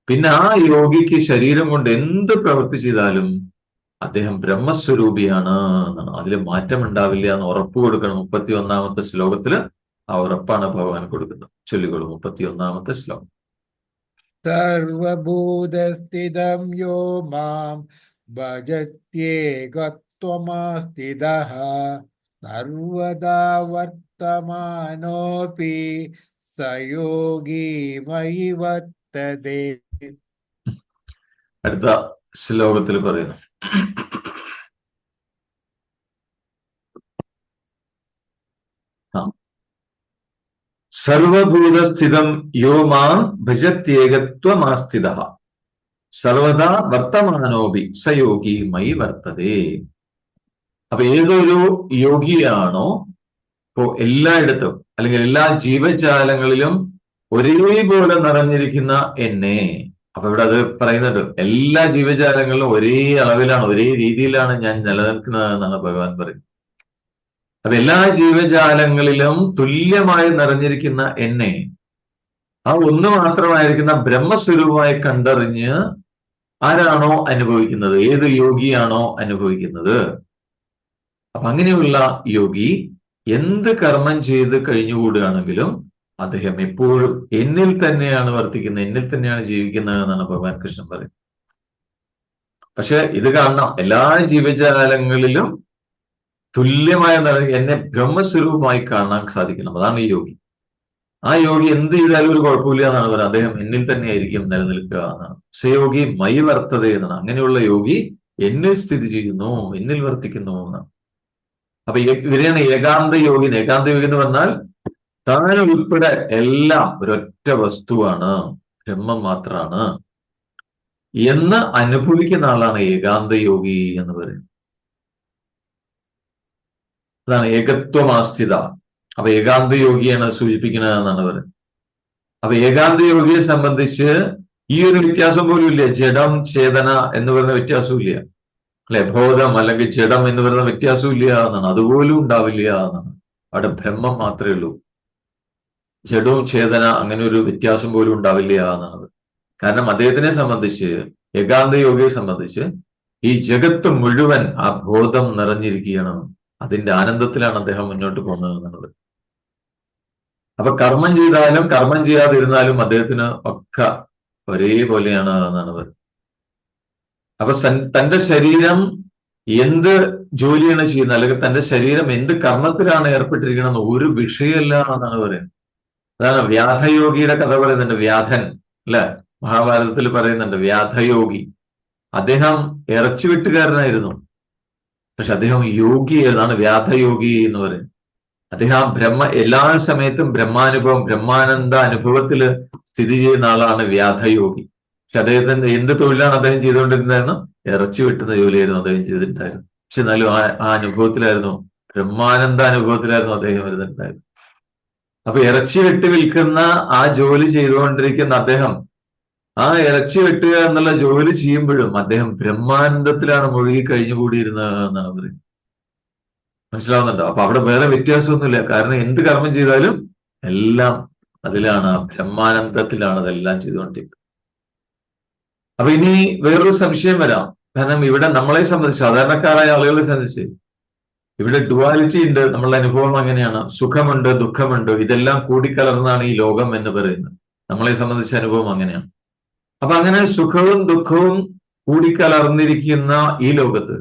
പിന്നെ ആ യോഗിക്ക് ശരീരം കൊണ്ട് എന്ത് പ്രവൃത്തി ചെയ്താലും അദ്ദേഹം ബ്രഹ്മസ്വരൂപിയാണ് എന്നാണ്. അതിൽ മാറ്റം ഉണ്ടാവില്ല എന്ന് ഉറപ്പ് കൊടുക്കണം. 31-ാമത്തെ ശ്ലോകത്തില് ആ ഉറപ്പാണ് ഭഗവാൻ കൊടുക്കുന്നത്. ചൊല്ലിക്കോളൂ 31-ാമത്തെ ശ്ലോകം. സർവഭൂതസ്ഥിതം യോ മാം ഭജത്യേകത്വമാസ്ഥിതഃ സർവദാ വർത്തമാനോപി സയോഗി മയി വർത്തതേ. അടുത്ത ശ്ലോകത്തിൽ പറയുന്നു, സർവഭൂതസ്ഥിതം യോ മാം ഭജത്യേകത്വമാസ്ഥിതഃ സർവദാ വർത്തമാനോപി സയോഗി മയി വർത്തതേ. അപ്പൊ ഏതൊരു യോഗിയാണോ ഇപ്പോ എല്ലായിടത്തും അല്ലെങ്കിൽ എല്ലാ ജീവജാലങ്ങളിലും ഒരേപോലെ നിറഞ്ഞിരിക്കുന്ന എന്നെ, അപ്പൊ ഇവിടെ അത് പറയുന്നുണ്ട്, എല്ലാ ജീവജാലങ്ങളിലും ഒരേ അളവിലാണ്, ഒരേ രീതിയിലാണ് ഞാൻ നിലനിൽക്കുന്നത് എന്നാണ് ഭഗവാൻ പറയുന്നത്. അപ്പൊ എല്ലാ ജീവജാലങ്ങളിലും തുല്യമായി നിറഞ്ഞിരിക്കുന്ന എന്നെ ആ ഒന്ന് മാത്രമായിരിക്കുന്ന ബ്രഹ്മസ്വരൂപമായി കണ്ടറിഞ്ഞ് ആരാണോ അനുഭവിക്കുന്നത്, ഏത് യോഗിയാണോ അനുഭവിക്കുന്നത്, അപ്പൊ അങ്ങനെയുള്ള യോഗി എന്ത് കർമ്മം ചെയ്ത് കഴിഞ്ഞുകൂടുകയാണെങ്കിലും അദ്ദേഹം എപ്പോഴും എന്നിൽ തന്നെയാണ് വർത്തിക്കുന്നത്, എന്നിൽ തന്നെയാണ് ജീവിക്കുന്നത് എന്നാണ് ഭഗവാൻ കൃഷ്ണൻ പറയുന്നത്. പക്ഷെ ഇത് കാണണം, എല്ലാ ജീവജാലങ്ങളിലും തുല്യമായ എന്നെ ബ്രഹ്മസ്വരൂപമായി കാണാൻ സാധിക്കണം. അതാണ് ഈ യോഗി. ആ യോഗി എന്ത് ചെയ്താലും ഒരു കുഴപ്പമില്ല എന്നാണ് പറയുന്നത്. അദ്ദേഹം എന്നിൽ തന്നെ ആയിരിക്കും നിലനിൽക്കുക എന്നാണ്. സയോഗി മൈ വർത്തത എന്നാണ്. അങ്ങനെയുള്ള യോഗി എന്നിൽ സ്ഥിതി ചെയ്യുന്നു, എന്നിൽ വർത്തിക്കുന്നു എന്നാണ്. അപ്പൊ ഇവരെയാണ് ഏകാന്ത യോഗി. ഏകാന്ത യോഗി എന്ന് പറഞ്ഞാൽ താൻ ഉൾപ്പെടെ എല്ലാം ഒരൊറ്റ വസ്തുവാണ്, ബ്രഹ്മം മാത്രമാണ് എന്ന് അനുഭവിക്കുന്ന ആളാണ് ഏകാന്ത യോഗി എന്ന് പറയുന്നത്. അതാണ് ഏകത്വമാസ്ഥിത. അപ്പൊ ഏകാന്ത യോഗിയാണ് സൂചിപ്പിക്കുന്നത് എന്നാണ് പറയുന്നത്. അപ്പൊ ഏകാന്ത യോഗിയെ സംബന്ധിച്ച് ഈ ഒരു വ്യത്യാസം പോലും ഇല്ല. ജഡം ചേതന എന്ന് പറയുന്ന വ്യത്യാസവും ഇല്ല, അല്ലെ? ബോധം അല്ലെങ്കിൽ ജഡം എന്ന് പറയുന്ന വ്യത്യാസവും ഇല്ല എന്നാണ്. അതുപോലും ഉണ്ടാവില്ല എന്നാണ്. അവിടെ ബ്രഹ്മം മാത്രമേ ഉള്ളൂ. ജഡവും ചേതന അങ്ങനെ ഒരു വ്യത്യാസം പോലും ഉണ്ടാവില്ല എന്നാണ്. കാരണം അദ്ദേഹത്തിനെ സംബന്ധിച്ച്, ഏകാന്ത യോഗിയെ സംബന്ധിച്ച് ഈ ജഗത്ത് മുഴുവൻ ആ ബോധം നിറഞ്ഞിരിക്കുകയാണ്. അതിന്റെ ആനന്ദത്തിലാണ് അദ്ദേഹം മുന്നോട്ട് പോകുന്നത് എന്നുള്ളത്. അപ്പൊ കർമ്മം ചെയ്താലും കർമ്മം ചെയ്യാതിരുന്നാലും അദ്ദേഹത്തിന് ഒക്കെ ഒരേപോലെയാണ് എന്നാണ് പറയുന്നത്. അപ്പൊ തന്റെ ശരീരം എന്ത് ജോലിയാണ് ചെയ്യുന്നത്, അല്ലെങ്കിൽ തന്റെ ശരീരം എന്ത് കർമ്മത്തിലാണ് ഏർപ്പെട്ടിരിക്കണമെന്ന് ഒരു വിഷയമല്ല എന്നാണ് പറയുന്നത്. അതാണ് വ്യാധയോഗിയുടെ കഥ പറയുന്നുണ്ട്. വ്യാധൻ, അല്ലെ? മഹാഭാരതത്തിൽ പറയുന്നുണ്ട് വ്യാധയോഗി. അദ്ദേഹം ഇറച്ചി വെട്ടുകാരനായിരുന്നു, പക്ഷെ അദ്ദേഹം യോഗി ഏതാണ്? വ്യാധയോഗി എന്ന് പറയുന്നത്. അദ്ദേഹം എല്ലാ സമയത്തും ബ്രഹ്മാനുഭവം, ബ്രഹ്മാനന്ദ അനുഭവത്തിൽ സ്ഥിതി ചെയ്യുന്ന ആളാണ് വ്യാധയോഗി. പക്ഷെ അദ്ദേഹത്തിന്റെ എന്ത് തൊഴിലാണ് അദ്ദേഹം ചെയ്തുകൊണ്ടിരുന്നതെന്ന്? ഇറച്ചി വെട്ടുന്ന ജോലിയായിരുന്നു അദ്ദേഹം ചെയ്തിട്ടുണ്ടായിരുന്നു. പക്ഷെ എന്നാലും ആ അനുഭവത്തിലായിരുന്നു, ബ്രഹ്മാനന്ദ അനുഭവത്തിലായിരുന്നു അദ്ദേഹം വരുന്നുണ്ടായിരുന്നു. അപ്പൊ ഇറച്ചി വെട്ടി വിൽക്കുന്ന ആ ജോലി ചെയ്തുകൊണ്ടിരിക്കുന്ന അദ്ദേഹം ആ ഇറച്ചി വെട്ടുക എന്നുള്ള ജോലി ചെയ്യുമ്പോഴും അദ്ദേഹം ബ്രഹ്മാനന്ദത്തിലാണ് മുഴുകി കഴിഞ്ഞുകൂടിയിരുന്നത് എന്നാണ് പറയുന്നത്. മനസ്സിലാവുന്നുണ്ടോ? അപ്പൊ അവിടെ വേറെ വ്യത്യാസമൊന്നുമില്ല. കാരണം എന്ത് കർമ്മം ചെയ്താലും എല്ലാം അതിലാണ്, ബ്രഹ്മാനന്ദത്തിലാണ് അതെല്ലാം ചെയ്തുകൊണ്ടിരിക്കുന്നത്. അപ്പൊ ഇനി വേറൊരു സംശയം വരാം. കാരണം ഇവിടെ നമ്മളെ സംബന്ധിച്ച്, സാധാരണക്കാരായ ആളുകളെ സംബന്ധിച്ച് ഇവിടെ ഡുവാലിറ്റി ഉണ്ട്. നമ്മളുടെ അനുഭവം അങ്ങനെയാണ്. സുഖമുണ്ട്, ദുഃഖമുണ്ട്, ഇതെല്ലാം കൂടിക്കലർന്നാണ് ഈ ലോകം എന്ന് പറയുന്നത്. നമ്മളെ സംബന്ധിച്ച അനുഭവം അങ്ങനെയാണ്. അപ്പൊ അങ്ങനെ സുഖവും ദുഃഖവും കൂടിക്കലർന്നിരിക്കുന്ന ഈ ലോകത്ത്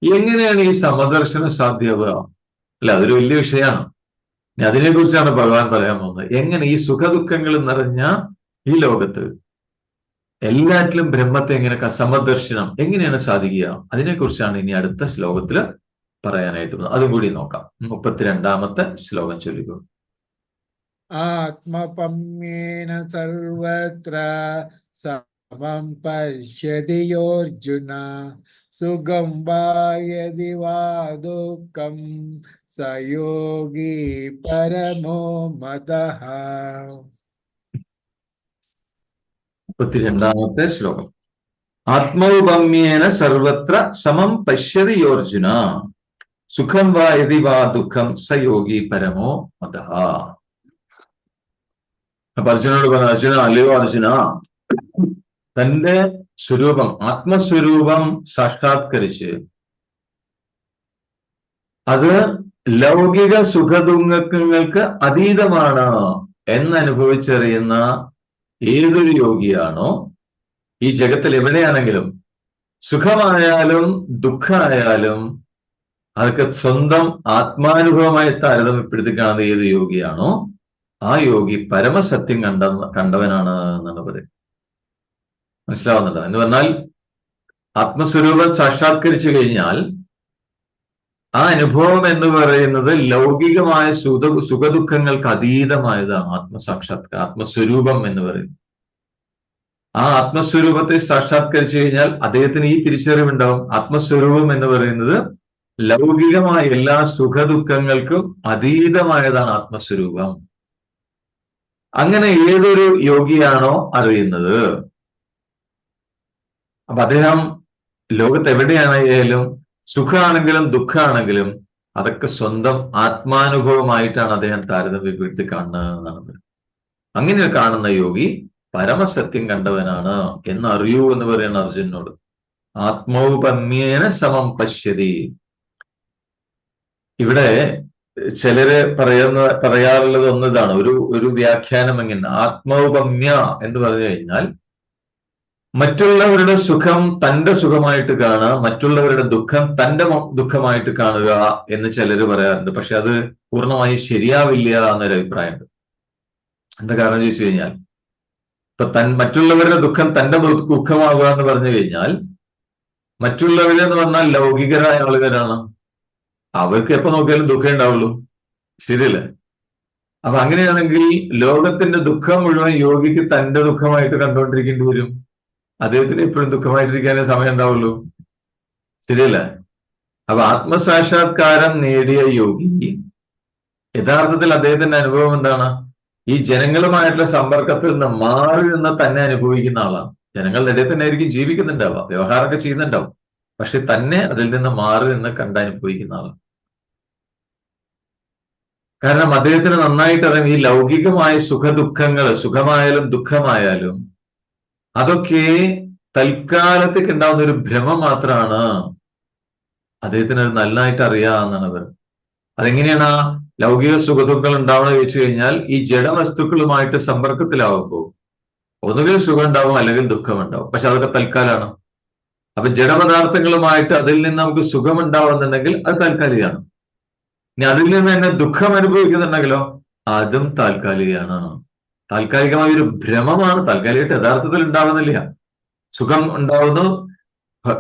എങ്ങനെയാണ് ഈ സമദർശനം സാധ്യമാവുക? അല്ല, അതൊരു വലിയ വിഷയമാണ്. ഇനി അതിനെക്കുറിച്ചാണ് ഭഗവാൻ പറയാൻ പോകുന്നത്. എങ്ങനെ ഈ സുഖദുഃഖങ്ങൾ നിറഞ്ഞ ഈ ലോകത്ത് എല്ലാറ്റിലും ബ്രഹ്മത്തെ എങ്ങനെ സമദർശനം എങ്ങനെയാണ് സാധിക്കുക? അതിനെക്കുറിച്ചാണ് ഇനി അടുത്ത ശ്ലോകത്തിൽ പറയാനായിട്ട് പോകുന്നത്. അതും കൂടി നോക്കാം. 32ാമത്തെ ശ്ലോകം ചൊല്ലുക. ആത്മപമ്യേന സർവത്ര സമം പശ്യതി യോർജുന സുഖം വാ യദി വാ ദുഃഖം സയോഗി പരമോ മതഃ. 32ാമത്തെ ശ്ലോകം. ആത്മൗപമ്യേന സർവത്ര സമം പശ്യതി യോർജുന സുഖം വാ യദി വാ ദുഃഖം സയോഗി പരമോ മതഃ. അപ്പൊ അർജുനോട് പറഞ്ഞു, അർജുന, അല്ലയോ അർജുന, തന്റെ സ്വരൂപം, ആത്മസ്വരൂപം സാക്ഷാത്കരിച്ച് അത് ലൗകിക സുഖദുഃഖങ്ങൾക്ക് അതീതമാണ് എന്നനുഭവിച്ചറിയുന്ന ഏതൊരു യോഗിയാണോ ഈ ജഗത്തിൽ എവിടെയാണെങ്കിലും സുഖമായാലും ദുഃഖമായാലും അതൊക്കെ സ്വന്തം ആത്മാനുഭവമായി താരതമ്യപ്പെടുത്തി കാണുന്ന ഏത് യോഗിയാണോ ആ യോഗി പരമസത്യം കണ്ടവനാണ് എന്നാണ് പറയുന്നത്. മനസ്സിലാവുന്നുണ്ടോ? എന്ന് പറഞ്ഞാൽ ആത്മസ്വരൂപം സാക്ഷാത്കരിച്ചു കഴിഞ്ഞാൽ ആ അനുഭവം എന്ന് പറയുന്നത് ലൗകികമായ സുഖദുഃഖങ്ങൾക്ക് അതീതമായതാണ്. ആത്മസ്വരൂപം എന്ന് പറയുന്നത്. ആ ആത്മസ്വരൂപത്തെ സാക്ഷാത്കരിച്ചു കഴിഞ്ഞാൽ അദ്ദേഹത്തിന് ഈ തിരിച്ചറിവുണ്ടാവും. ആത്മസ്വരൂപം എന്ന് പറയുന്നത് ലൗകികമായ എല്ലാ സുഖദുഃഖങ്ങൾക്കും അതീതമായതാണ് ആത്മസ്വരൂപം. അങ്ങനെ ഏതൊരു യോഗിയാണോ അറിയുന്നത്, അപ്പൊ അദ്ദേഹം ലോകത്ത് എവിടെയാണെങ്കിലും സുഖമാണെങ്കിലും ദുഃഖമാണെങ്കിലും അതൊക്കെ സ്വന്തം ആത്മാനുഭവമായിട്ടാണ് അദ്ദേഹം താരതമ്യപ്പെടുത്തി കാണുന്നത് എന്നാണ്. അങ്ങനെ കാണുന്ന യോഗി പരമസത്യം കണ്ടവനാണ് എന്ന് അറിയൂ എന്ന് പറയുന്ന അർജുനോട്. ആത്മൗപമ്യേന സമം പശ്യതി. ഇവിടെ ചിലര് പറയാറുള്ളത് ഒന്നിതാണ്, ഒരു വ്യാഖ്യാനം എങ്ങനെ, ആത്മൗപമ്യ എന്ന് പറഞ്ഞു കഴിഞ്ഞാൽ മറ്റുള്ളവരുടെ സുഖം തന്റെ സുഖമായിട്ട് കാണുക, മറ്റുള്ളവരുടെ ദുഃഖം തന്റെ ദുഃഖമായിട്ട് കാണുക എന്ന് ചിലർ പറയാറുണ്ട്. പക്ഷെ അത് പൂർണ്ണമായി ശരിയാവില്ല എന്നൊരു അഭിപ്രായമുണ്ട്. എന്താ കാരണം ചോദിച്ചു കഴിഞ്ഞാൽ, ഇപ്പൊ മറ്റുള്ളവരുടെ ദുഃഖം തന്റെ ദുഃഖമാവുക എന്ന് പറഞ്ഞു കഴിഞ്ഞാൽ, മറ്റുള്ളവരെന്ന് പറഞ്ഞാൽ ലൗകികരായ ആളുകളാണ്. അവർക്ക് എപ്പോ നോക്കിയാലും ദുഃഖം ഉണ്ടാവുള്ളൂ, ശരിയല്ലേ? അപ്പൊ അങ്ങനെയാണെങ്കിൽ ലോകത്തിന്റെ ദുഃഖം മുഴുവൻ യോഗിക്ക് തന്റെ ദുഃഖമായിട്ട് കണ്ടുകൊണ്ടിരിക്കേണ്ടി വരും. അദ്ദേഹത്തിന് എപ്പോഴും ദുഃഖമായിട്ടിരിക്കാനേ സമയം ഉണ്ടാവുള്ളൂ, ശരിയല്ലേ? അപ്പൊ ആത്മസാക്ഷാത്കാരം നേടിയ യോഗി യഥാർത്ഥത്തിൽ അദ്ദേഹത്തിന്റെ അനുഭവം എന്താണ്? ഈ ജനങ്ങളുമായിട്ടുള്ള സമ്പർക്കത്തിൽ നിന്ന് മാറി നിന്ന് തന്നെ അനുഭവിക്കുന്ന ആളാണ്. ജനങ്ങളുടെ ഇടയിൽ തന്നെ ആയിരിക്കും ജീവിക്കുന്നുണ്ടാവുക, വ്യവഹാരമൊക്കെ ചെയ്യുന്നുണ്ടാവും, പക്ഷെ തന്നെ അതിൽ നിന്ന് മാറി നിന്ന് കണ്ടനുഭവിക്കുന്ന ആളാണ്. കാരണം അദ്ദേഹത്തിന് നന്നായിട്ട് അറിയാം, ഈ ലൗകികമായ സുഖദുഃഖങ്ങൾ, സുഖമായാലും ദുഃഖമായാലും അതൊക്കെ തൽക്കാലത്തേക്ക് ഉണ്ടാവുന്ന ഒരു ഭ്രമം മാത്രമാണ്. അദ്ദേഹത്തിന് അത് നന്നായിട്ട് അറിയാമെന്നാണ് പറയുന്നത്. അതെങ്ങനെയാണ് ആ ലൗകിക സുഖദുഃഖങ്ങൾ ഉണ്ടാവുന്നത് ചോദിച്ചു കഴിഞ്ഞാൽ, ഈ ജഡവസ്തുക്കളുമായിട്ട് സമ്പർക്കത്തിലാവുമ്പോൾ ഒന്നുകിൽ സുഖം ഉണ്ടാവും അല്ലെങ്കിൽ ദുഃഖം ഉണ്ടാവും, പക്ഷെ അതൊക്കെ തൽക്കാലമാണ്. അപ്പൊ ജഡപദാർത്ഥങ്ങളുമായിട്ട് അതിൽ നിന്ന് നമുക്ക് സുഖം ഉണ്ടാവുന്നുണ്ടെങ്കിൽ അത് താൽക്കാലികമാണ്. ഇനി അതിൽ നിന്ന് തന്നെ ദുഃഖം അനുഭവിക്കുന്നുണ്ടെങ്കിലോ അതും താൽക്കാലികമാണ്. താൽക്കാലികമായ ഒരു ഭ്രമമാണ്, താൽക്കാലികമായിട്ട് യഥാർത്ഥത്തിൽ ഉണ്ടാവുന്നില്ല. സുഖം ഉണ്ടാവുന്നു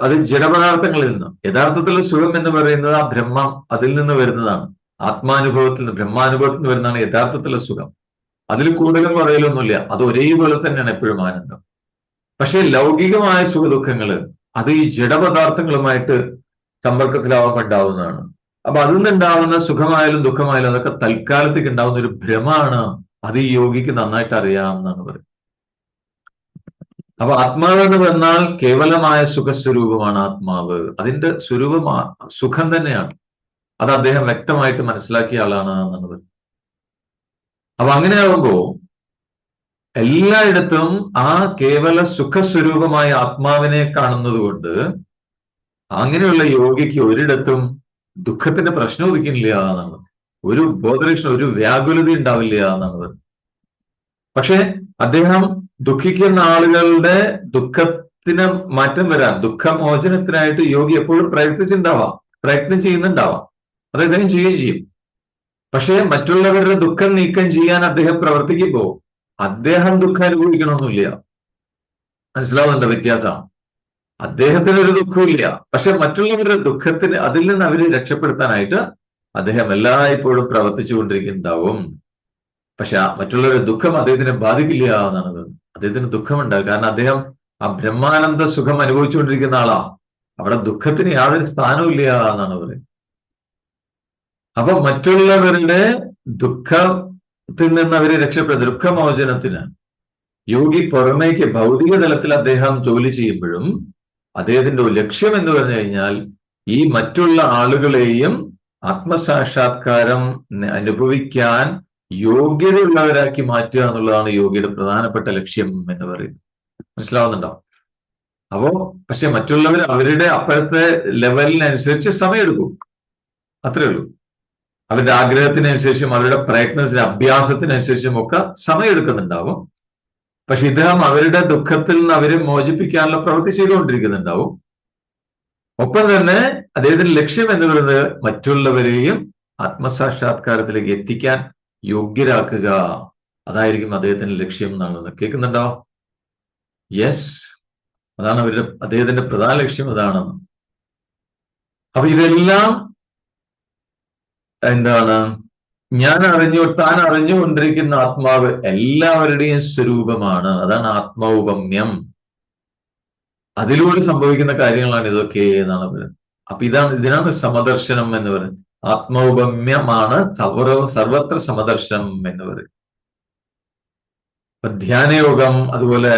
അത് ജഡപദാർത്ഥങ്ങളിൽ നിന്ന്. യഥാർത്ഥത്തിലുള്ള സുഖം എന്ന് പറയുന്നത് ആ ബ്രഹ്മം, അതിൽ നിന്ന് വരുന്നതാണ്. ആത്മാനുഭവത്തിൽ നിന്ന്, ബ്രഹ്മാനുഭവത്തിൽ നിന്ന് വരുന്നതാണ് യഥാർത്ഥത്തിലുള്ള സുഖം. അതിൽ കൂടുതലും കുറയലൊന്നുമില്ല, അത് ഒരേപോലെ തന്നെയാണ് എപ്പോഴും ആനന്ദം. പക്ഷെ ലൗകികമായ സുഖദുഃഖങ്ങള് അത് ഈ ജഡപദാർത്ഥങ്ങളുമായിട്ട് സമ്പർക്കത്തിലാവുമ്പോൾ ഉണ്ടാവുന്നതാണ്. അപ്പൊ അതിൽ നിന്നുണ്ടാവുന്ന സുഖമായാലും ദുഃഖമായാലും അതൊക്കെ തൽക്കാലത്തേക്ക് ഉണ്ടാവുന്ന ഒരു ഭ്രമമാണ്. അത് ഈ യോഗിക്ക് നന്നായിട്ട് അറിയാമെന്നാണ് പറയുന്നത്. അപ്പൊ ആത്മാവ് എന്ന് പറഞ്ഞാൽ കേവലമായ സുഖസ്വരൂപമാണ് ആത്മാവ്. അതിന്റെ സ്വരൂപം സുഖം തന്നെയാണ്. അത് അദ്ദേഹം വ്യക്തമായിട്ട് മനസ്സിലാക്കിയ ആളാണ് എന്നാണ് പറയുന്നത്. അപ്പൊ അങ്ങനെയാകുമ്പോ എല്ലായിടത്തും ആ കേവല സുഖസ്വരൂപമായ ആത്മാവിനെ കാണുന്നത് കൊണ്ട് അങ്ങനെയുള്ള യോഗിക്ക് ഒരിടത്തും ദുഃഖത്തിന്റെ പ്രശ്നം ഉദിക്കുന്നില്ല എന്നാണ്. ഒരു ബോധലക്ഷണം, ഒരു വ്യാകുലത ഉണ്ടാവില്ല എന്നാണ് പറയുന്നത്. പക്ഷെ അദ്ദേഹം ദുഃഖിക്കുന്ന ആളുകളുടെ ദുഃഖത്തിന് മാറ്റം വരാൻ, ദുഃഖമോചനത്തിനായിട്ട് യോഗി എപ്പോഴും പ്രയത്നം ചെയ്യുന്നുണ്ടാവാം. അത് അദ്ദേഹം ചെയ്യുകയും ചെയ്യും. പക്ഷെ മറ്റുള്ളവരുടെ ദുഃഖം നീക്കം ചെയ്യാൻ അദ്ദേഹം പ്രവർത്തിക്കുമ്പോൾ അദ്ദേഹം ദുഃഖം അനുഭവിക്കണമെന്നില്ല. മനസ്സിലാവുന്നുണ്ട് വ്യത്യാസം? അദ്ദേഹത്തിന് ഒരു ദുഃഖമില്ല, പക്ഷെ മറ്റുള്ളവരുടെ ദുഃഖത്തിന്, അതിൽ നിന്ന് അവരെ രക്ഷപ്പെടുത്താനായിട്ട് അദ്ദേഹം എല്ലായ്പ്പോഴും പ്രവർത്തിച്ചുകൊണ്ടിരിക്കുന്നുണ്ടാവും. പക്ഷെ മറ്റുള്ളവരുടെ ദുഃഖം അദ്ദേഹത്തിനെ ബാധിക്കില്ല എന്നാണ് പറയുന്നത്. അദ്ദേഹത്തിന് ദുഃഖമുണ്ടാകും, കാരണം അദ്ദേഹം ആ ബ്രഹ്മാനന്ദ സുഖം അനുഭവിച്ചുകൊണ്ടിരിക്കുന്ന ആളാ. അവിടെ ദുഃഖത്തിന് യാതൊരു സ്ഥാനവും ഇല്ല എന്നാണ് പറയുന്നത്. അപ്പൊ മറ്റുള്ളവരുടെ ദുഃഖത്തിൽ നിന്ന് അവരെ രക്ഷപ്പെടുത്തുക, ദുഃഖമോചനത്തിന് യോഗി പുറമേക്ക് ഭൗതിക തലത്തിൽ അദ്ദേഹം ജോലി ചെയ്യുമ്പോഴും അദ്ദേഹത്തിന്റെ ലക്ഷ്യം എന്ന് പറഞ്ഞു കഴിഞ്ഞാൽ ഈ മറ്റുള്ള ആളുകളെയും ആത്മസാക്ഷാത്കാരം അനുഭവിക്കാൻ യോഗ്യതയുള്ളവരാക്കി മാറ്റുക എന്നുള്ളതാണ് യോഗിയുടെ പ്രധാനപ്പെട്ട ലക്ഷ്യം എന്ന് പറയുന്നത്. മനസ്സിലാവുന്നുണ്ടോ? അപ്പോ പക്ഷെ മറ്റുള്ളവർ അവരുടെ അപ്പോഴത്തെ ലെവലിനനുസരിച്ച് സമയമെടുക്കും, അത്രേ ഉള്ളൂ. അവരുടെ ആഗ്രഹത്തിനനുസരിച്ചും അവരുടെ പ്രയത്നത്തിന്, അഭ്യാസത്തിനനുസരിച്ചും ഒക്കെ സമയമെടുക്കുന്നുണ്ടാവും. പക്ഷെ ഇദ്ദേഹം അവരുടെ ദുഃഖത്തിൽ നിന്ന് അവരെ മോചിപ്പിക്കാനുള്ള പ്രവൃത്തി ചെയ്തുകൊണ്ടിരിക്കുന്നുണ്ടാവും. ഒപ്പം തന്നെ അദ്ദേഹത്തിന്റെ ലക്ഷ്യം എന്ന് പറയുന്നത് മറ്റുള്ളവരെയും ആത്മസാക്ഷാത്കാരത്തിലേക്ക് എത്തിക്കാൻ യോഗ്യരാക്കുക. അതായിരിക്കും അദ്ദേഹത്തിന്റെ ലക്ഷ്യം എന്നാണ്. കേൾക്കുന്നുണ്ടോ? യെസ്, അതാണ് അദ്ദേഹത്തിന്റെ പ്രധാന ലക്ഷ്യം അതാണെന്ന്. അപ്പൊ ഇതെല്ലാം എന്താണ്? താൻ അറിഞ്ഞുകൊണ്ടിരിക്കുന്ന ആത്മാവ് എല്ലാവരുടെയും സ്വരൂപമാണ്. അതാണ് ആത്മൗപമ്യം. അതിലൂടെ സംഭവിക്കുന്ന കാര്യങ്ങളാണ് ഇതൊക്കെ എന്നാണ് പറയുന്നത്. അപ്പൊ ഇതിനാണ് സമദർശനം എന്ന് പറയുന്നത്. ആത്മൗപമ്യമാണ് സർവത്ര സമദർശനം എന്ന് പറയും. ധ്യാനയോഗം, അതുപോലെ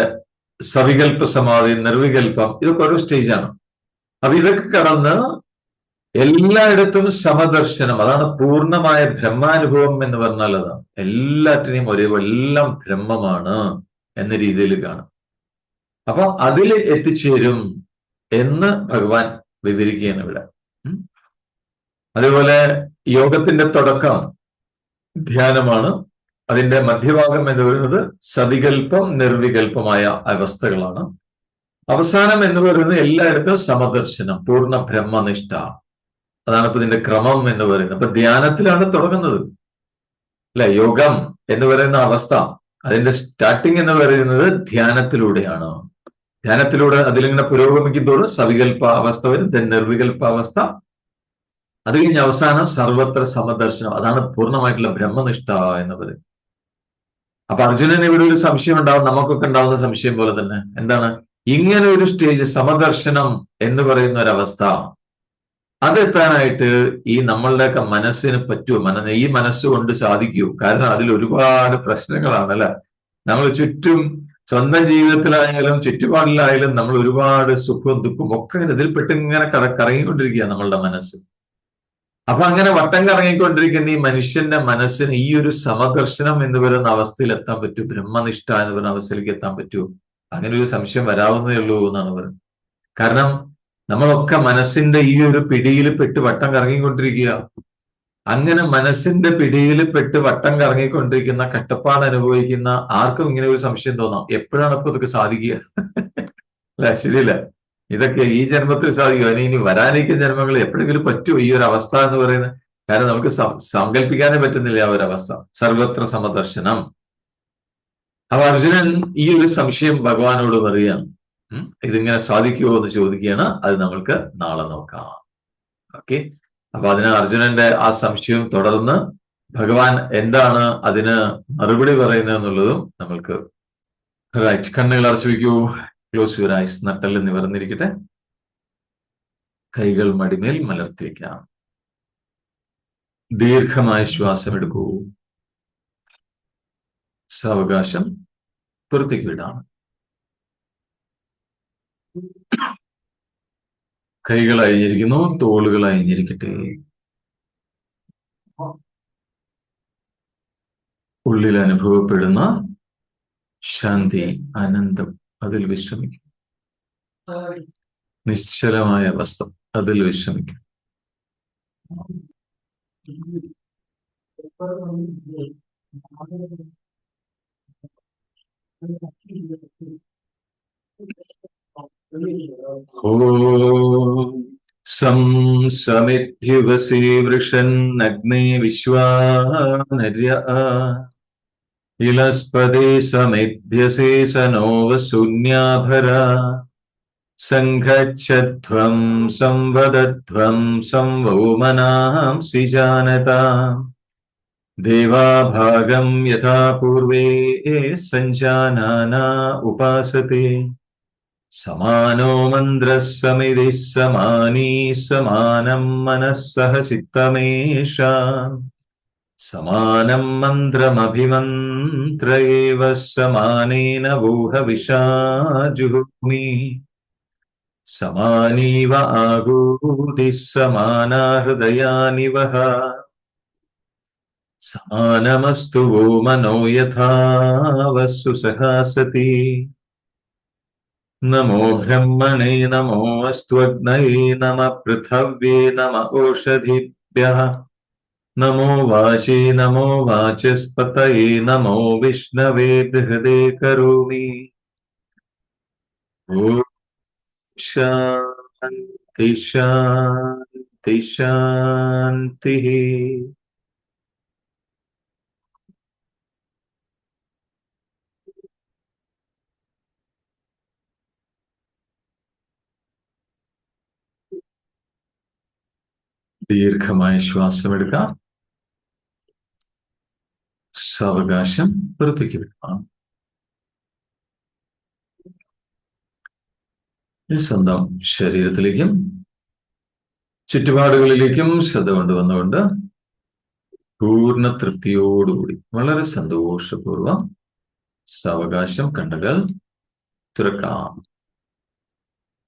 സവികൽപ്പ സമാധി, നിർവികൽപ്പം, ഇതൊക്കെ ഓരോ സ്റ്റേജാണ്. അപ്പൊ ഇതൊക്കെ കടന്ന് എല്ലായിടത്തും സമദർശനം, അതാണ് പൂർണ്ണമായ ബ്രഹ്മാനുഭവം എന്ന് പറഞ്ഞാൽ അതാണ്. എല്ലാറ്റിനെയും എല്ലാം ബ്രഹ്മമാണ് എന്ന രീതിയിൽ കാണും. അപ്പൊ അതിൽ എത്തിച്ചേരും എന്ന് ഭഗവാൻ വിവരിക്കുകയാണ് ഇവിടെ. അതേപോലെ യോഗത്തിന്റെ തുടക്കം ധ്യാനമാണ്. അതിന്റെ മധ്യഭാഗം എന്ന് പറയുന്നത് സവികൽപ്പം നിർവികൽപ്പമായ അവസ്ഥകളാണ്. അവസാനം എന്ന് പറയുന്നത് എല്ലായിടത്തും സമദർശനം, പൂർണ്ണ ബ്രഹ്മനിഷ്ഠ. അതാണ് ഇപ്പൊ ഇതിന്റെ ക്രമം എന്ന് പറയുന്നത്. അപ്പൊ ധ്യാനത്തിലാണ് തുടങ്ങുന്നത് അല്ലെ? യോഗം എന്ന് പറയുന്ന അവസ്ഥ, അതിന്റെ സ്റ്റാർട്ടിങ് എന്ന് പറയുന്നത് ധ്യാനത്തിലൂടെയാണ്. ധ്യാനത്തിലൂടെ അതിലിങ്ങനെ പുരോഗമിക്കുമ്പോൾ സവികല്പ അവസ്ഥ വരും, നിർവികല്പ അവസ്ഥ, അത് കഴിഞ്ഞ് അവസാനം സർവത്ര സമദർശനം. അതാണ് പൂർണ്ണമായിട്ടുള്ള ബ്രഹ്മനിഷ്ഠ എന്ന് പറയും. അപ്പൊ അർജുനന് ഇവിടെ ഒരു സംശയം ഉണ്ടാവും, നമുക്കൊക്കെ ഉണ്ടാവുന്ന സംശയം പോലെ തന്നെ. എന്താണ് ഇങ്ങനെ ഒരു സ്റ്റേജ്, സമദർശനം എന്ന് പറയുന്ന ഒരവസ്ഥ, അതെത്താനായിട്ട് ഈ നമ്മളുടെയൊക്കെ മനസ്സിന് പറ്റുമോ? ഈ മനസ്സുകൊണ്ട് സാധിക്കുമോ? കാരണം അതിൽ ഒരുപാട് പ്രശ്നങ്ങളാണ് അല്ലെ. നമ്മൾ ചുറ്റും സ്വന്തം ജീവിതത്തിലായാലും ചുറ്റുപാടിലായാലും നമ്മൾ ഒരുപാട് സുഖവും ദുഃഖവും ഒക്കെ ഇതിൽപ്പെട്ട് ഇങ്ങനെ കറങ്ങിക്കൊണ്ടിരിക്കുക നമ്മളുടെ മനസ്സ്. അപ്പൊ അങ്ങനെ വട്ടം കറങ്ങിക്കൊണ്ടിരിക്കുന്ന ഈ മനുഷ്യന്റെ മനസ്സിന് ഈ ഒരു സമദർശനം എന്ന് പറയുന്ന അവസ്ഥയിൽ എത്താൻ പറ്റൂ, ബ്രഹ്മനിഷ്ഠ എന്ന് പറയുന്ന അവസ്ഥയിലേക്ക് എത്താൻ പറ്റുമോ? അങ്ങനെ ഒരു സംശയം വരാവുന്നേ ഉള്ളൂ എന്നാണ് പറയുന്നത്. കാരണം നമ്മളൊക്കെ മനസ്സിന്റെ ഈ ഒരു പിടിയിൽ പെട്ട് വട്ടം കറങ്ങിക്കൊണ്ടിരിക്കുക. അങ്ങനെ മനസ്സിന്റെ പിടിയിൽ പെട്ട് വട്ടം കറങ്ങിക്കൊണ്ടിരിക്കുന്ന, കഷ്ടപ്പാട് അനുഭവിക്കുന്ന ആർക്കും ഇങ്ങനെ ഒരു സംശയം തോന്നാം, എപ്പോഴാണ് ഇപ്പൊ ഇതൊക്കെ സാധിക്കുക? അല്ല, ശരിയല്ല. ഇതൊക്കെ ഈ ജന്മത്തിൽ സാധിക്കും, ഇനി വരാനിരിക്കുന്ന ജന്മങ്ങൾ എപ്പോഴെങ്കിലും പറ്റുമോ ഈ ഒരു അവസ്ഥ എന്ന് പറയുന്നത്? കാരണം നമുക്ക് സങ്കല്പിക്കാനേ പറ്റുന്നില്ല ആ ഒരു അവസ്ഥ. സർവത്ര സമദർശനം. അപ്പൊ അർജുനൻ ഈ ഒരു സംശയം ഭഗവാനോട് പറയുകയാണ്. ഇതിങ്ങനെ സാധിക്കുമോ എന്ന് ചോദിക്കുകയാണ്. അത് നമ്മൾക്ക് നാളെ നോക്കാം. ഓക്കെ. അപ്പൊ അതിന് അർജുനന്റെ ആ സംശയം തുടർന്ന് ഭഗവാൻ എന്താണ് അതിന് മറുപടി പറയുന്നത് എന്നുള്ളതും നമ്മൾക്ക് റൈറ്റ്. കണ്ണുകൾ അടച്ചു വയ്ക്കൂ. Close your eyes. നട്ടെല്ല് നിവർന്നിരിക്കട്ടെ. കൈകൾ മടിമേൽ മലർത്തി വയ്ക്കാം. ദീർഘമായ ശ്വാസം എടുക്കൂ. സാവകാശം പുറത്തേക്ക് വിടാം. കൈകൾ അയഞ്ഞിരിക്കുന്നു, തോളുകൾ അയഞ്ഞിരിക്കട്ടെ. ഉള്ളിൽ അനുഭവപ്പെടുന്ന ശാന്തി, ആനന്ദം, അതിൽ വിശ്രമിക്കും. നിശ്ചലമായ അവസ്ഥ, അതിൽ വിശ്രമിക്കും. ഓം സം സമിദ്ധ്യുവസേ വൃഷന്നഗ്നേ വിശ്വാനര്യ ഇലസ്പദേ സമിദ്ധ്യസേ സനോവശൂന്യാഭര സംഘച്ഛധ്വം സംവദധ്വം സംവോമനാംസി ജാനതാം ദേവാഭാഗം യഥാ പൂർവേ സഞ്ജാനാനാ ഉപാസത്തെ സമാനോ മന്ത്രഃ സമിതി സമാനീ സമാനം മനഃസഹ ചിത്തമേഷാം സമാനം മന്ത്രമഭിമന്ത്ര ഏവ സമാനേന വോഹവിഷാ ജുഹുമി സമാനീവ ആഹൂതിഃ സമാനാ ഹൃദയാനി വഹ സമാനമസ്തു വോ മനോ യഥാ വസ്സു സഹാസതി നമോ ബ്രഹ്മണേ നമോ അസ്ത്വഗ്നയേ നമ പൃഥവ്യേ നമ ഓഷധിഭ്യഃ നമോ വാചേ നമോ വാചസ്പതയേ നമോ വിഷ്ണവേ ബൃഹദേ കരോമി. ഓം ശാന്തി ശാന്തി ശാന്തി. ദീർഘമായ ശ്വാസമെടുക്കാം. സാവകാശം പുറത്തേക്ക് വിടാം. സ്വന്തം ശരീരത്തിലേക്കും ചുറ്റുപാടുകളിലേക്കും ശ്രദ്ധ കൊണ്ടുവന്നുകൊണ്ട് പൂർണ്ണ തൃപ്തിയോടുകൂടി വളരെ സന്തോഷപൂർവം സാവകാശം കണ്ണുകൾ തുറക്കാം.